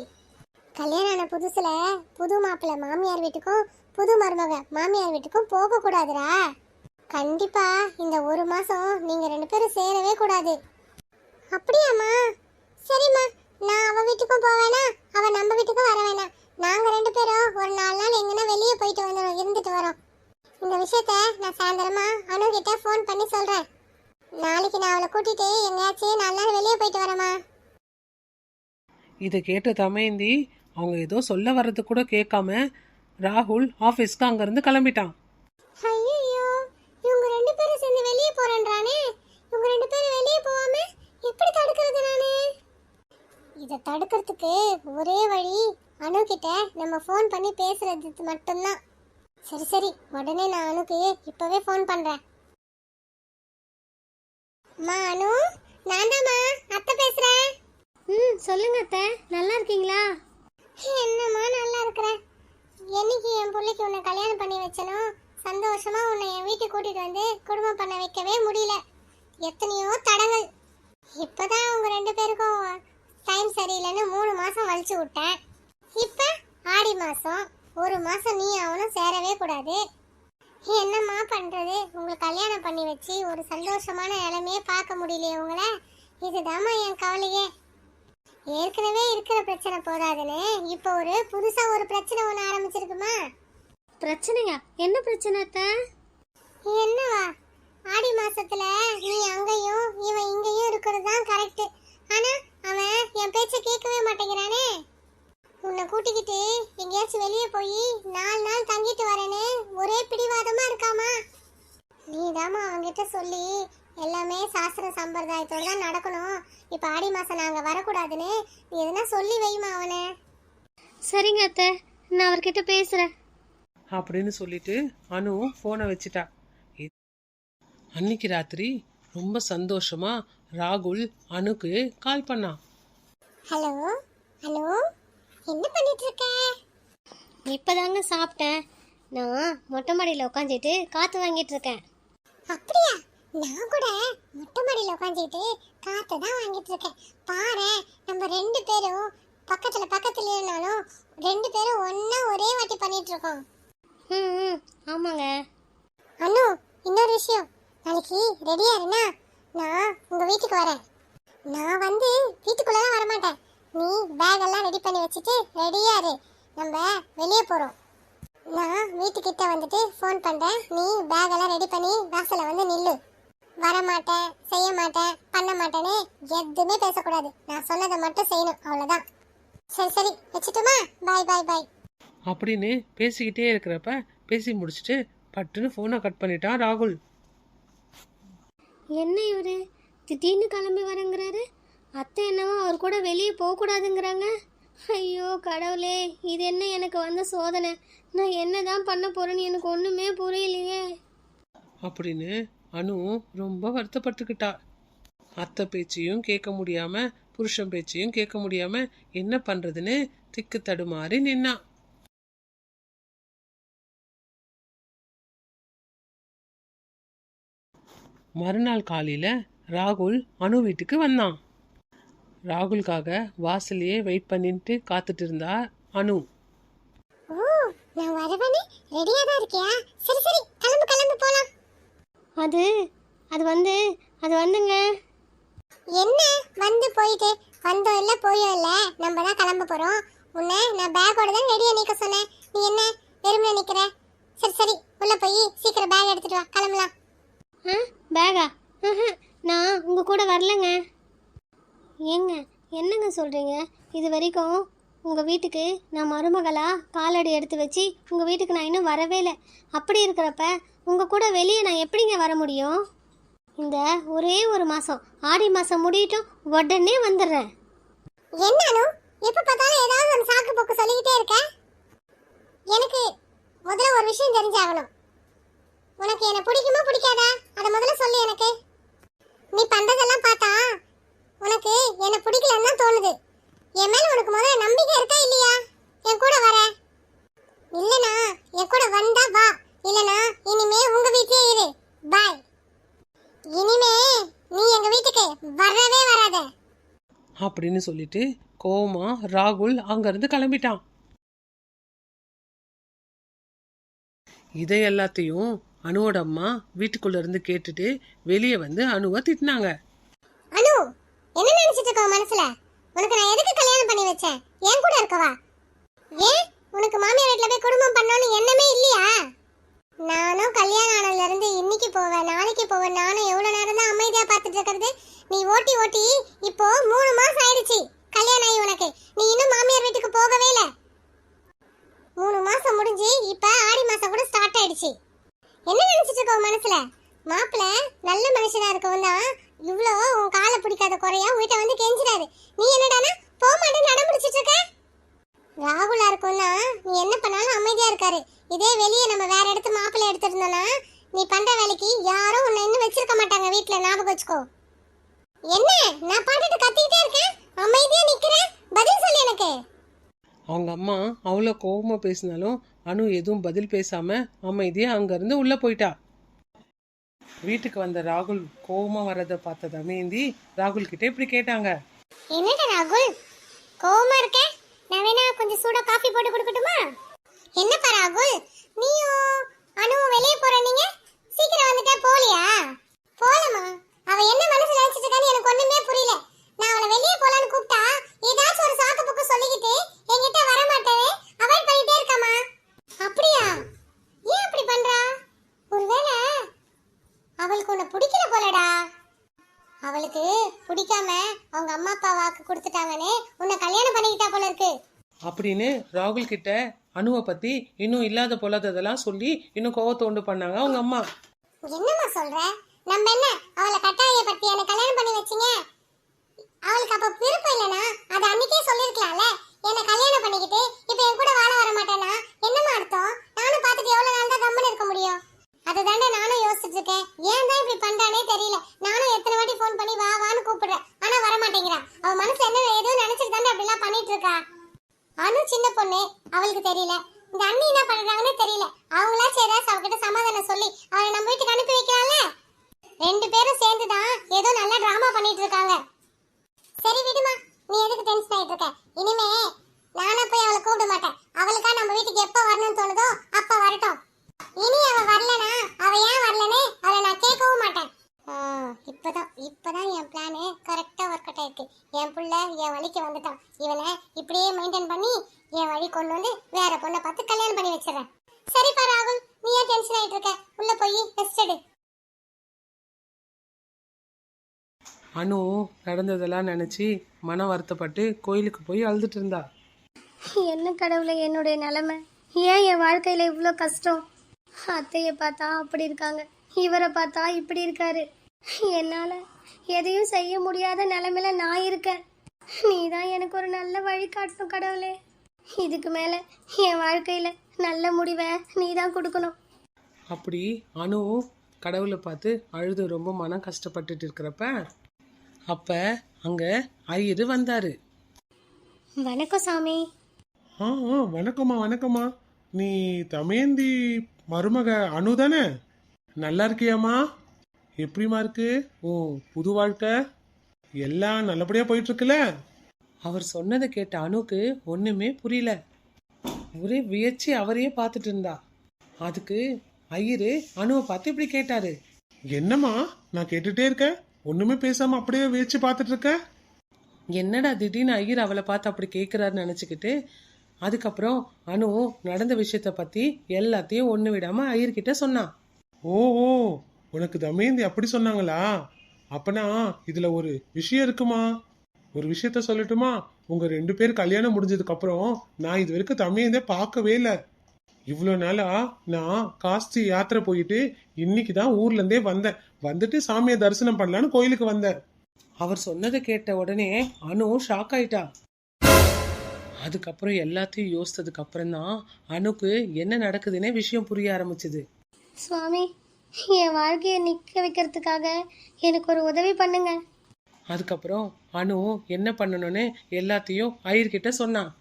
கல்யாணம் ஆன புதுசுல புது மாப்பிள்ளை மாமியார் வீட்டுக்கும் புது மருமக மாமியார் வீட்டுக்கும் போக கூடாதுடா. கண்டிப்பா இந்த 1 மாசம் நீங்க 2 பேரும் சேரவே கூடாது. அப்படியாம்மா? சரிம்மா, நான் அவ வீட்டுக்கும் போவேனா, அவ நம்ம வீட்டுக்கும் வர வேணாம். நாங்க 2 பேரும் ஒரு 4 நாள் எங்கன்னா வெளியே போயிட்டு வந்துடும், இருந்துட்டு வரோம். இந்த விஷயத்த நான் சாயந்தரமா அனு கிட்ட ஃபோன் பண்ணி சொல்றேன். நாளைக்கு நான் அவளை கூட்டிட்டு எங்கேயாச்சும் 4 நாள் வெளியே போயிட்டு வரேம்மா. இதை கேட்ட தமேந்தி அவங்க ஏதோ சொல்ல வர்றது கூட கேட்காம ராகுல் ஆஃபீஸ்க்கு அங்கேருந்து கிளம்பிட்டான். ஐயோ, இவங்க 2 பேரும் சேர்ந்து வெளியே போறேன்றானே. இவங்க 2 பேரும் வெளியே போகாம எப்படி தடுக்கிறது நானு? இதை தடுக்கிறதுக்கு ஒரே வழி அனு கிட்ட நம்ம ஃபோன் பண்ணி பேசுறது மட்டும்தான். சரி சரி, உடனே நான் அனுக்கு இப்பவே ஃபோன் பண்றேன். அம்மா அனு, நான்தாம்மா அத்தை பேசுறேன். சொல்லுங்க அத்தை, நல்லா இருக்கீங்களா? என்னம்மா நல்லா இருக்கிறேன். என்னைக்கு என் பிள்ளைக்கு உன்னை கல்யாணம் பண்ணி வச்சனோ சந்தோஷமா உன்னை என் வீட்டுக்கு கூட்டிட்டு வந்து குடும்பம் பண்ண வைக்கவே முடியல. எத்தனையோ தடங்கள். இப்பதான் அவங்க 2 பேருக்கும் டைம் சரியில்லைன்னு 3 மாசம் வலிச்சு விட்டேன். இப்ப ஆடி மாசம் 1 மாசம் நீ அவனும் சேரவே கூடாது. என்னம்மா பண்றது? உங்களுக்கு கல்யாணம் பண்ணி வச்சு ஒரு சந்தோஷமான நிலைமையே பார்க்க முடியலையே உங்களை. இதுதாம்மா என் கவலையே. ஏற்கனவே இருக்கிற பிரச்சனை போதாதுன்னு இப்போ ஒரு புதுசா ஒரு பிரச்சனை ஒன்று ஆரம்பிச்சிருக்குமா? பிரச்சனையா? என்ன பிரச்சனை அத்தை? என்னவா, ஆடி மாசத்துல நீ அங்கேயும் இவன் இங்கேயும் இருக்கிறது தான் கரெக்ட். ஆனா அவன் என் பேச்ச கேட்கவே மாட்டேங்கிறானே. உன்னை கூட்டிக்கிட்டு எங்கேயாச்சும் வெளியே போய் 4 நாள் தங்கிட்டு வரேன்னு ஒரே பிடிவாதமா இருக்காமா. நீதாம்மா அவங்கிட்ட சொல்லி எல்லாமே சாஸ்திர சம்பிரதாயத்தோடு தான் நடக்கணும், இப்போ ஆடி மாசம் நாங்க வரக்கூடாதுன்னு நீ எதுனா சொல்லி வைமா அவனை. சரிங்க அத்தை, நான் அவர்கிட்ட பேசுறேன் அப்படின்னு சொல்லிட்டு அனு ஃபோனை வச்சுட்டா. அன்னைக்கு ராத்திரி ரொம்ப சந்தோஷமா ராகுல் அனுக்கு கால் பண்ணான். ஹலோ ஹலோ, என்ன பண்ணிட்டு இருக்க? இப்பதாங்க சாப்பிட்டேன். நான் மொட்டை மாடியில் உட்காந்துட்டு காற்று வாங்கிட்டு இருக்கேன். அப்படியா? நான் கூட மொட்டை மாடியில் உட்காந்துட்டு காற்று தான் வாங்கிட்டு இருக்கேன். பாரு, நம்ம 2 பேரும் பக்கத்துல பக்கத்துல இருந்தாலும் 2 பேரும் ஒன்னா ஒரே வாட்டி பண்ணிட்டு இருக்கோம். ம் ஆமாங்க. அனு, இன்னொரு விஷயம், நாளைக்கு ரெடியா இருந்தா நான் உங்க வீட்டுக்கு வரேன். நான் வந்து வீட்டுக்குள்ளதான் வரமாட்டேன். நீ பேக் எல்லாம் ரெடி பண்ணி வச்சுட்டு ரெடியா இரு, நம்ம வெளியே போறோம். நான் வீட்டுக்கிட்ட வந்துட்டு ஃபோன் பண்றேன். நீ பேக் எல்லாம் ரெடி பண்ணி வாசல்ல வந்து நில்லு. வரமாட்டேன், செய்ய மாட்டேன், பண்ண மாட்டேன்னு எதுவுமே பேசக்கூடாது. நான் சொன்னதை மட்டும் செய்யணும், அவ்வளவுதான். சரி சரி, வச்சுட்டுமா? பாய் பாய் பாய். அப்படின்னு பேசிக்கிட்டே இருக்கிறப்ப பேசி முடிச்சுட்டு பட்டுன்னு ஃபோனை கட் பண்ணிட்டான் ராகுல். என்ன இவரு திடீர்னு கிளம்பி வரங்கிறாரு? அத்தை என்னவோ அவர் கூட வெளியே போகக்கூடாதுங்கிறாங்க. ஐயோ கடவுளே, இது என்ன எனக்கு வந்த சோதனை? நான் என்னதான் பண்ண போறேன்னு எனக்கு ஒண்ணுமே புரியலையே. அப்படின்னு அனு ரொம்ப வருத்தப்பட்டுக்கிட்டா. அத்தை பேச்சையும் கேட்க முடியாம புருஷன் பேச்சையும் கேட்க முடியாம என்ன பண்றதுன்னு திக்கு தடுமாறி நின்னா. மறுநாள் காலையில ராகுல் அனு வீட்டுக்கு வந்தான். ராகுலுக்காக வாசலையே வெயிட் பண்ணிட்டு காத்துட்டு இருந்தா அனு. ஓ, நான் வரவனே ரெடியா தான் இருக்கியா? சரி சரி, கிளம்பு கிளம்பு போலாம். அது அது வந்து அது வந்துங்க. என்ன வந்து போயிட்டு வந்தோம் இல்ல போயோ இல்ல, நம்ம தான் கிளம்ப போறோம். உன்னை நான் பேக்கோட தான் ரெடியா நிக்க சொன்னேன், நீ என்ன வெறுமனே நிக்கிற? சரி சரி, உள்ள போய் சீக்கிரம் பேக் எடுத்துட்டு வா, கிளம்பலாம். ஆ, பேகா? நான் உங்கள் கூட வரலங்க. ஏங்க, என்னங்க சொல்கிறீங்க? இது வரைக்கும் உங்கள் வீட்டுக்கு நான் மருமகளாக காலடி எடுத்து வச்சு உங்கள் வீட்டுக்கு நான் இன்னும் வரவே இல்லை. அப்படி இருக்கிறப்ப உங்கள் கூட வெளியே நான் எப்படிங்க வர முடியும்? இந்த ஒரே ஒரு மாதம், ஆடி மாதம் முடியட்டும், உடனே வந்துடுறேன். என்னாலும் எப்ப பார்த்தாலும் ஏதாவது ஒரு சாக்கு போக்கு சொல்லிக்கிட்டே இருக்க. எனக்கு முதல்ல ஒரு விஷயம் தெரிஞ்சாகணும். உனக்கு என்ன பிடிக்குமா பிடிக்காதா? அதை முதல்ல சொல்லு எனக்கு. நீ பண்றதெல்லாம் பார்த்தா உனக்கு என்ன பிடிக்கலன்னு தான் தோணுது. என் மேல உனக்கு முதல்ல நம்பிக்கை இருக்கா இல்லையா? என் கூட வர இல்லனா என் கூட வந்தா வா, இல்லனா இனிமே உங்க வீட்லயே இரு. பாய். இனிமே நீ எங்க வீட்டுக்கு வரவே வராத அப்படின்னு சொல்லிட்டு கோவமா ராகுல் அங்கிருந்து கிளம்பிட்டான். இதை எல்லாத்தையும் அனுவோட அம்மா வீட்டுக்குள்ள இருந்து கேட்டுட்டு வெளியே வந்து அனுவை திட்டினாங்க. அனு, என்ன நினைச்சிட்டு இருக்க மனசுல? உனக்கு நான் எதுக்கு கல்யாணம் பண்ணி வச்சேன்? என் கூட இருக்கவா? ஏன் உனக்கு மாமியார் வீட்ல போய் குடும்பம் பண்ணணும்னு எண்ணமே இல்லையா? நானும் கல்யாணம் ஆனதுல இருந்து இன்னைக்கு போவேன் நாளைக்கு போவேன், நானும் எவ்வளவு நேரம் தான் அமைதியா பார்த்துட்டு இருக்கிறது? நீ ஓட்டி ஓட்டி இப்போ 3 மாசம் ஆயிடுச்சு கல்யாணம் ஆகி உனக்கு. நீ இன்னும் மாமியார் வீட்டுக்கு போகவே இல்லை. 3 மாசம் முடிஞ்சு இப்ப ஆடி மாசம் கூட ஸ்டார்ட் ஆயிடுச்சு. என்ன நினைச்சிட்டு இருக்க உன் மனசுல? மாப்பிள்ள நல்ல மனுஷனா இருக்கவும் தான் இவ்வளோ உன் காலை பிடிக்காத குறையா உன்கிட்ட வந்து கெஞ்சிடாரு. நீ என்னடானா போக மாட்டேன்னு நடம் பிடிச்சிட்டு இருக்க. ராகுலா இருக்கும்னா நீ என்ன பண்ணாலும் அமைதியா இருக்காரு. இதே வெளியே நம்ம வேற இடத்து மாப்பிள்ளை எடுத்திருந்தோம்னா நீ பண்ற வேலைக்கு யாரும் உன்னை இன்னும் வச்சிருக்க மாட்டாங்க வீட்டுல, ஞாபகம் வச்சுக்கோ. என்ன நான் பாட்டுட்டு கத்திக்கிட்டே இருக்கேன், அமைதியா நிக்கிறேன், பதில் சொல்லு எனக்கு. அவங்க அம்மா அவ்வளோ கோவமா பேசினாலும் அனு எதுவும் பதில் பேசாம அமைதியா அங்கிருந்து உள்ள போயிட்டா. வீட்டுக்கு வந்த ராகுல் கோவமா வர்றதை பார்த்த தமயந்தி ராகுல் கிட்ட இப்படி கேட்டாங்க. என்னடா ராகுல் கோவமா இருக்க? நான் வேணா கொஞ்சம் சூடா காஃபி போட்டு கொடுக்கட்டுமா? என்னப்பா ராகுல், நீயும் அனுவும் வெளியே போற, நீங்க சீக்கிரம் வந்துட்டே போலியா? போலமா? அவ என்ன மனசுல நினைச்சிட்டு இருக்கான்னு எனக்கு ஒண்ணுமே புரியல. நான் அவளை வெளியே போலான்னு கூப்பிட்டா ஏதாச்சும் ஒரு சாக்கு புக்கு சொல்லிக்கிட்டு என்கிட்ட வர மாட்டேன்னு அவாய்ட் பண்ணிட்டே இருக்காமா. அப்படியா? ஏன் அப்படி பண்றா? ஒருவேளை அவளுக்கு உன்னை பிடிக்கல போலடா. அவளுக்கு பிடிக்காம அவங்க அம்மா அப்பா வாக்கு கொடுத்துட்டாங்கன்னு உன்னை கல்யாணம் பண்ணிக்கிட்டா போல இருக்கு அப்படின்னு ராகுல் கிட்ட அனுவை பத்தி இன்னும் இல்லாத பொல்லாததெல்லாம் சொல்லி இன்னும் கோவத்தை உண்டு பண்ணாங்க அவங்க அம்மா. என்னம்மா சொல்ற? நம்ம என்ன அவளை கட்டாயப்படுத்தி என்ன கல்யாணம் பண்ணி வச்சீங்க? அவளுக்கு அப்ப விருப்பம் இல்லனா அது அன்னைக்கே சொல்லிருக்கலாம்ல. என்ன கல்யாணம் பண்ணிக்கிட்டு இப்ப என் கூட வாழ வர மாட்டேனா என்னம்மா அர்த்தம்? நானும் பார்த்துட்டு எவ்வளவு நாள் தான் கம்மன் இருக்க முடியும்? அதுதாண்டா நானும் யோசிச்சுட்டு இருக்கேன். ஏன் தான் இப்படி பண்றானே தெரியல. நானும் எத்தனை வாட்டி ஃபோன் பண்ணி வா வான்னு கூப்பிடுறேன், ஆனா வர மாட்டேங்கிறா. அவ மனசு என்ன ஏதோ நினைச்சிட்டு தாண்டா அப்படி எல்லாம் பண்ணிட்டு இருக்கா. அனு சின்ன பொண்ணு, அவளுக்கு தெரியல. இந்த அண்ணி என்ன பண்றாங்கன்னு தெரியல. அவங்களாச்சும் ஏதாச்சும் அவகிட்ட சமாதானம் சொல்லி அவளை நம்ம வீட்டுக்கு அனுப்பி வைக்கலாம்ல. 2 பேரும் சேர்ந்து தான் ஏதோ நல்ல டிராமா பண்ணிட்டு இருக்காங்க. சரி விடுமா, நீ எதுக்கு டென்ஷன் ஆயிட்டு இருக்க? இனிமே நானா போய் அவளை கூப்பிட மாட்டேன். அவளுக்கா நம்ம வீட்டுக்கு எப்ப வரணும்னு தோணுதோ அப்ப வரட்டும். இனி அவ வரலனா அவ ஏன் வரலன்னு அவளை நான் கேட்கவும் மாட்டேன். இப்பதான் என் பிளானு கரெக்டா ஒர்க் அவுட் ஆயிருக்கு. என் புள்ள என் வழிக்கு வந்துட்டான். இவனை இப்படியே மெயின்டைன் பண்ணி என் வழி கொண்டு வந்து வேற பொண்ணை பார்த்து கல்யாணம் பண்ணி வச்சிடறேன். சரிப்பா ராகுல், நீ ஏன் டென்ஷன் ஆயிட்டு இருக்க? உள்ள போய் ரெஸ்ட் எடு. அனு நடந்ததெல்லாம் நினைச்சு மன வருத்தப்பட்டு கோயிலுக்கு போய் அழுதுட்டு இருந்தா. என்ன கடவுளை என்னுடைய நிலைமை? ஏன் என் வாழ்க்கையில் இவ்வளோ கஷ்டம்? அத்தையை பார்த்தா அப்படி இருக்காங்க, இவரை பார்த்தா இப்படி இருக்காரு. என்னால் எதையும் செய்ய முடியாத நிலைமையில நான் இருக்கேன். நீ தான் எனக்கு ஒரு நல்ல வழி காட்டணும் கடவுளே. இதுக்கு மேலே என் வாழ்க்கையில் நல்ல முடிவை நீ தான் கொடுக்கணும். அப்படி அனு கடவுளை பார்த்து அழுது ரொம்ப மனம் கஷ்டப்பட்டுட்டு இருக்கிறப்ப அப்ப அங்க ஐயரு வந்தாரு. வணக்கம் சாமி. ஆ ஆ, வணக்கம்மா வணக்கம்மா. நீ தமயந்தி மருமக அனு தானே? நல்லா இருக்கியாம்மா? எப்படிமா இருக்கு ஓ புது வாழ்க்கை? எல்லாம் நல்லபடியா போயிட்டு இருக்குல்ல? அவர் சொன்னதை கேட்ட அணுக்கு ஒண்ணுமே புரியல. ஒரே வியர்ச்சி அவரையே பார்த்துட்டு இருந்தா. அதுக்கு ஐயரு அணுவை பார்த்து இப்படி கேட்டாரு. என்னம்மா நான் கேட்டுட்டே இருக்கேன், ஒண்ணுமே பேசாம அப்படியே வியச்சு பார்த்துட்டு இருக்க? என்னடா திடீர்னு ஐயர் அவளை பார்த்து அப்படி கேட்குறாருன்னு நினச்சிக்கிட்டு அதுக்கப்புறம் அணு நடந்த விஷயத்த பற்றி எல்லாத்தையும் ஒன்று விடாமல் ஐயர்கிட்ட சொன்னான். ஓ ஓ, உனக்கு தமேந்தி அப்படி சொன்னாங்களா? அப்பனா இதுல ஒரு விஷயம் இருக்குமா? ஒரு விஷயத்த சொல்லட்டுமா? உங்க 2 பேர் கல்யாணம் முடிஞ்சதுக்கு அப்புறம் நான் இது வரைக்கும் தமேந்திய பார்க்கவே இல்லை. இவ்வளோ நாளா நான் காசி யாத்திரை போயிட்டு இன்னைக்கு தான் ஊர்ல இருந்தே வந்தேன். வந்துட்டு சாமியை தரிசனம் பண்ணலான்னு கோயிலுக்கு வந்தேன். அவர் சொன்னதை கேட்ட உடனே அணு ஷாக் ஆயிட்டா. அதுக்கப்புறம் எல்லாத்தையும் யோசித்ததுக்கு அப்புறம் தான் அணுக்கு என்ன நடக்குதுன்னே விஷயம் புரிய ஆரம்பிச்சுது. சுவாமி, என் வாழ்க்கையை நிற்க வைக்கிறதுக்காக எனக்கு ஒரு உதவி பண்ணுங்க. அதுக்கப்புறம் அணு என்ன பண்ணணும்னு எல்லாத்தையும் ஐயர்கிட்ட சொன்னான்.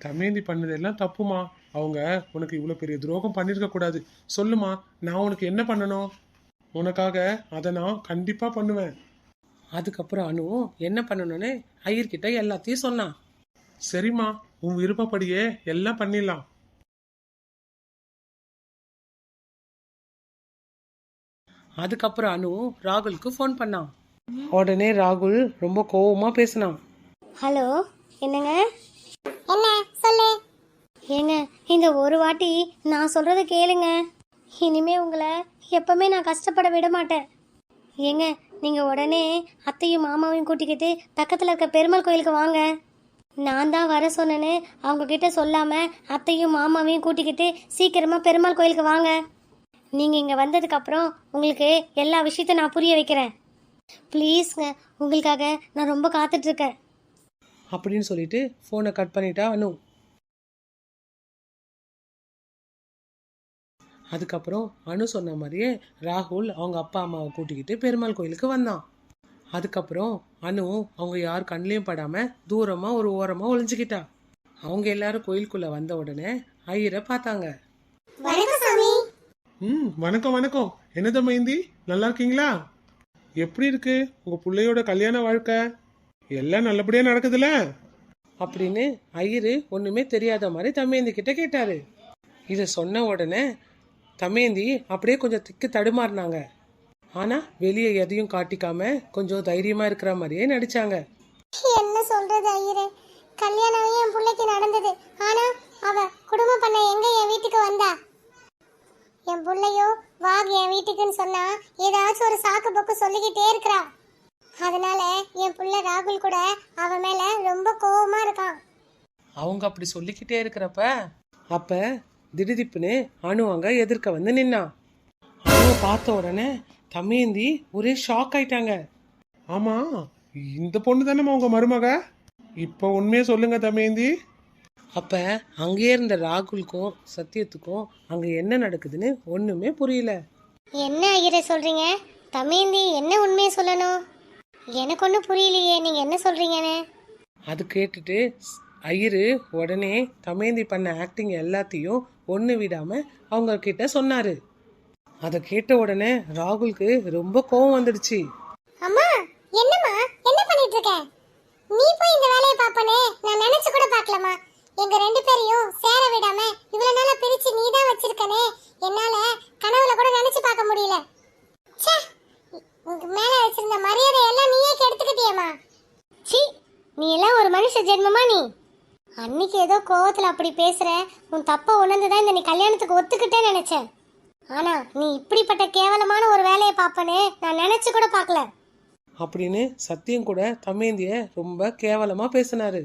தமேந்தி பண்ணதெல்லாம் தப்புமா. அவங்க உனக்கு இவ்வளவு பெரிய துரோகம் பண்ணிருக்க கூடாது. சொல்லுமா, நான் உனக்கு என்ன பண்ணணும்? உனக்காக அதை நான் கண்டிப்பா பண்ணுவேன். அதுக்கப்புறம் அணு என்ன பண்ணணும்னு ஐயர்கிட்ட எல்லாத்தையும் சொன்னான். சரிம்மா, உன் விருப்பப்படியே எல்லாம் பண்ணிடலாம். அதுக்கப்புறம் அணு ராகுலுக்கு ஃபோன் பண்ணான். உடனே ராகுல் ரொம்ப கோவமா பேசினான். ஹலோ, என்னங்க? என்ன சொல்லு. ஏங்க, இந்த ஒரு வாட்டி நான் சொல்கிறத கேளுங்க. இனிமே உங்களை எப்பவுமே நான் கஷ்டப்பட விட மாட்டேன். ஏங்க, நீங்கள் உடனே அத்தையும் மாமாவையும் கூட்டிக்கிட்டு பக்கத்தில் இருக்க பெருமாள் கோயிலுக்கு வாங்க. நான் தான் வர சொன்னேன்னு அவங்கக்கிட்ட சொல்லாமல் அத்தையும் மாமாவையும் கூட்டிக்கிட்டு சீக்கிரமாக பெருமாள் கோயிலுக்கு வாங்க. நீங்கள் இங்கே வந்ததுக்கப்புறம் உங்களுக்கு எல்லா விஷயத்தையும் நான் புரிய வைக்கிறேன். ப்ளீஸ்ங்க, உங்களுக்காக நான் ரொம்ப காத்துட்ருக்கேன் அப்படின்னு சொல்லிட்டு ஃபோனை கட் பண்ணிட்டா அனு. அதுக்கப்புறம் அனு சொன்ன மாதிரியே ராகுல் அவங்க அப்பா அம்மாவை கூட்டிக்கிட்டு பெருமாள் கோயிலுக்கு வந்தான். அதுக்கப்புறம் அனு அவங்க யார் கண்ணிலையும் படாம தூரமா ஒரு ஓரமா ஒளிஞ்சுக்கிட்டா. அவங்க எல்லாரும் கோயிலுக்குள்ள வந்த உடனே ஐயரை பார்த்தாங்க. வணக்கம் சாமி. வணக்கம் வணக்கம். என்ன தமேந்தி, நல்லா இருக்கீங்களா? எப்படி இருக்கு உங்க பிள்ளையோட கல்யாண வாழ்க்கை? எல்லாம் நல்லபடியா நடக்குதுல? அப்படின்னு ஐயரு ஒண்ணுமே தெரியாத மாதிரி தமேந்தி கிட்ட கேட்டாரு. இதை சொன்ன உடனே தமேந்தி அப்படியே கொஞ்சம் திக்கு தடுமாறினாங்க. ஆனா வெளியே எதையும் காட்டிக்காம கொஞ்சம் தைரியமா இருக்கிற மாதிரியே நடிச்சாங்க. என்ன சொல்றது ஐயரே, கல்யாணம் என் பிள்ளைக்கு நடந்தது. ஆனா அவ குடும்பம் பண்ண எங்க என் வீட்டுக்கு வந்தா? என் பிள்ளையோ வாக் என் வீட்டுக்குன்னு சொன்னா ஏதாச்சும் ஒரு சாக்கு போக்கு சொல்லிக்கிட்டே இருக்கிறா. அதனால என் புள்ள ராகுல் கூட அவ மேல ரொம்ப கோவமா இருக்கான். அவங்க அப்படி சொல்லிக்கிட்டே இருக்கிறப்ப அப்ப திடுதிப்புன்னு அணு அங்க எதிர்க்க வந்து நின்னான். அணுவை பார்த்த உடனே தமேந்தி ஒரே ஷாக் ஆயிட்டாங்க. ஆமா, இந்த பொண்ணு தானேம்மா உங்க மருமக? இப்ப உண்மையே சொல்லுங்க தமேந்தி. அப்ப அங்கேயே இருந்த ராகுலுக்கும் சத்தியத்துக்கும் அங்க என்ன நடக்குதுன்னு ஒண்ணுமே புரியல. என்ன ஐயரே சொல்றீங்க? தமேந்தி என்ன உண்மையை சொல்லணும்? எனக்கு ஒன்றும் புரியலையே, நீங்க என்ன சொல்றீங்கன்னு. அது கேட்டுட்டு ஐயரு உடனே தமேந்தி பண்ண ஆக்டிங் எல்லாத்தையும் ஒன்று விடாம அவங்க கிட்ட சொன்னாரு. அதை கேட்ட உடனே ராகுலுக்கு ரொம்ப கோவம் வந்துடுச்சு. அம்மா, என்னம்மா என்ன பண்ணிட்டு இருக்க? நீ போய் இந்த வேலையை பாப்பனே நான் நினைச்சு கூட பார்க்கலமா. எங்க 2 பேரையும் சேர விடாம இவ்வளவு நாளா பிரிச்சு நீ தான் வச்சிருக்கனே, என்னால கனவுல கூட நினைச்சு பார்க்க முடியல. ச்சே, உங்க மேல வச்சிருந்த மரியாதை எல்லாம் நீயே கெடுத்துக்கிட்டியேம்மா. சீ, நீ எல்லாம் ஒரு மனுஷ ஜென்மமா நீ? அன்னைக்கு ஏதோ கோவத்துல அப்படி பேசுற, உன் தப்ப உணர்ந்துதான் இந்த நீ கல்யாணத்துக்கு ஒத்துக்கிட்டே நினைச்சேன். ஆனா நீ இப்படிப்பட்ட கேவலமான ஒரு வேலையை பாப்பனே நான் நினைச்சு கூட பார்க்கல. அப்படின்னு சத்தியம் கூட தமேந்திய ரொம்ப கேவலமா பேசினாரு.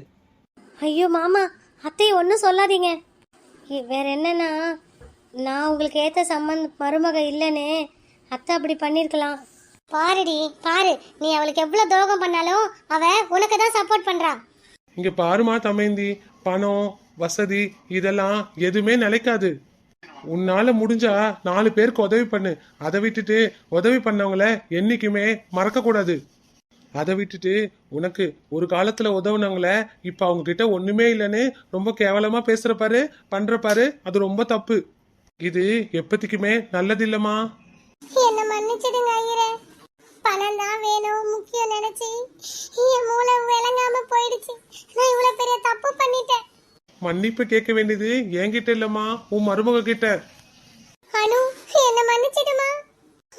ஐயோ மாமா, அத்தை ஒன்றும் சொல்லாதீங்க. வேற என்னன்னா, நான் உங்களுக்கு ஏற்ற மருமக இல்லைன்னு அத்தை அப்படி பண்ணியிருக்கலாம். பாருடி பாரு, நீ அவளுக்கு எவ்வளவு துரோகம் பண்ணாலும் அவ உனக்கு தான் சப்போர்ட் பண்றா. இங்க பாருமா தமேந்தி, பணம் வசதி இதெல்லாம் எதுவுமே நிலைக்காது. உன்னால முடிஞ்சா 4 பேருக்கு உதவி பண்ணு. அதை விட்டுட்டு உதவி பண்ணவங்கள என்னைக்குமே மறக்க கூடாது. அதை விட்டுட்டு உனக்கு ஒரு காலத்துல உதவுனவங்கள இப்ப அவங்க கிட்ட ஒண்ணுமே இல்லைன்னு ரொம்ப கேவலமா பேசுற பாரு, பண்ற பாரு, அது ரொம்ப தப்பு. இது எப்பத்திக்குமே நல்லது இல்லம்மா. என்ன மன்னிச்சிடுங்க ஐயரே. பணம் தான் வேணும் முக்கியம் நினைச்சு என் மூளை விளங்காம போயிடுச்சு. நான் இவ்வளவு பெரிய தப்பு பண்ணிட்டேன். மன்னிப்பு கேட்க வேண்டியது என்கிட்ட இல்லம்மா, உன் மருமக கிட்ட. அனு, என்ன மன்னிச்சிடுமா.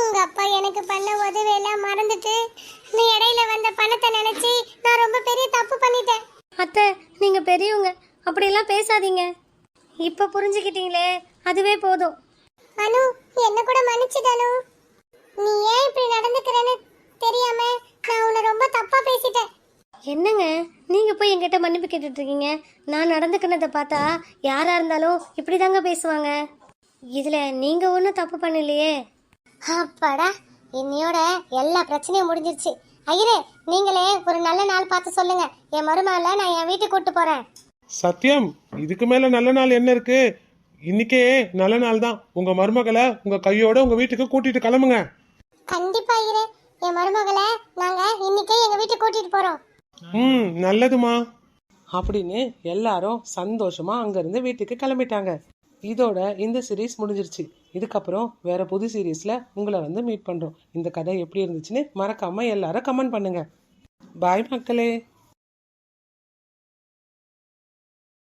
உங்க அப்பா எனக்கு பண்ண உதவியெல்லாம் மறந்துட்டு நீ இடையில வந்த பணத்தை நினைச்சு நான் ரொம்ப பெரிய தப்பு பண்ணிட்டேன். அத்தை, நீங்க பெரியவங்க, அப்படியெல்லாம் பேசாதீங்க. இப்ப புரிஞ்சுக்கிட்டீங்களே, அதுவே போதும். அனு, என்ன கூட மன்னிச்சிடு அனு. நீ ஏன் இப்படி நடந்துக்கிறேன்னு தெரியாம நான் உன்னை ரொம்ப தப்பா பேசிட்டேன். என்னங்க நீங்க போய் என்கிட்ட மன்னிப்பு கேட்டுட்டு இருக்கீங்க? நான் நடந்துக்கினதை பார்த்தா யாரா இருந்தாலும் இப்படிதாங்க பேசுவாங்க. இதுல நீங்க ஒன்றும் தப்பு பண்ணலையே. அப்பாடா, இன்னையோட எல்லா பிரச்சனையும் முடிஞ்சிருச்சு. ஐயரே, நீங்களே ஒரு நல்ல நாள் பார்த்து சொல்லுங்க. என் மருமகளை நான் என் வீட்டுக்கு கூட்டு போறேன். சத்தியம், இதுக்கு மேல நல்ல நாள் என்ன இருக்கு? இன்னைக்கே நல்ல நாள் தான். உங்க மருமகளை உங்க கையோட உங்க வீட்டுக்கு கூட்டிட்டு கிளம்புங்க. கண்டிப்பா ஐயரே, என் மருமகளை நாங்க இன்னைக்கே எங்க வீட்டுக்கு கூட்டிட்டு போறோம். நல்லதுமா. அப்படின்னு எல்லாரும் சந்தோஷமா அங்கிருந்து வீட்டுக்கு கிளம்பிட்டாங்க. இதோட இந்த சீரீஸ் முடிஞ்சிருச்சு. இதுக்கப்புறம் வேற புது சீரீஸ்ல உங்களை வந்து மீட் பண்றோம். இந்த கதை எப்படி இருந்துச்சுன்னு மறக்காம எல்லாரும் கமெண்ட் பண்ணுங்க. பாய் மக்களே.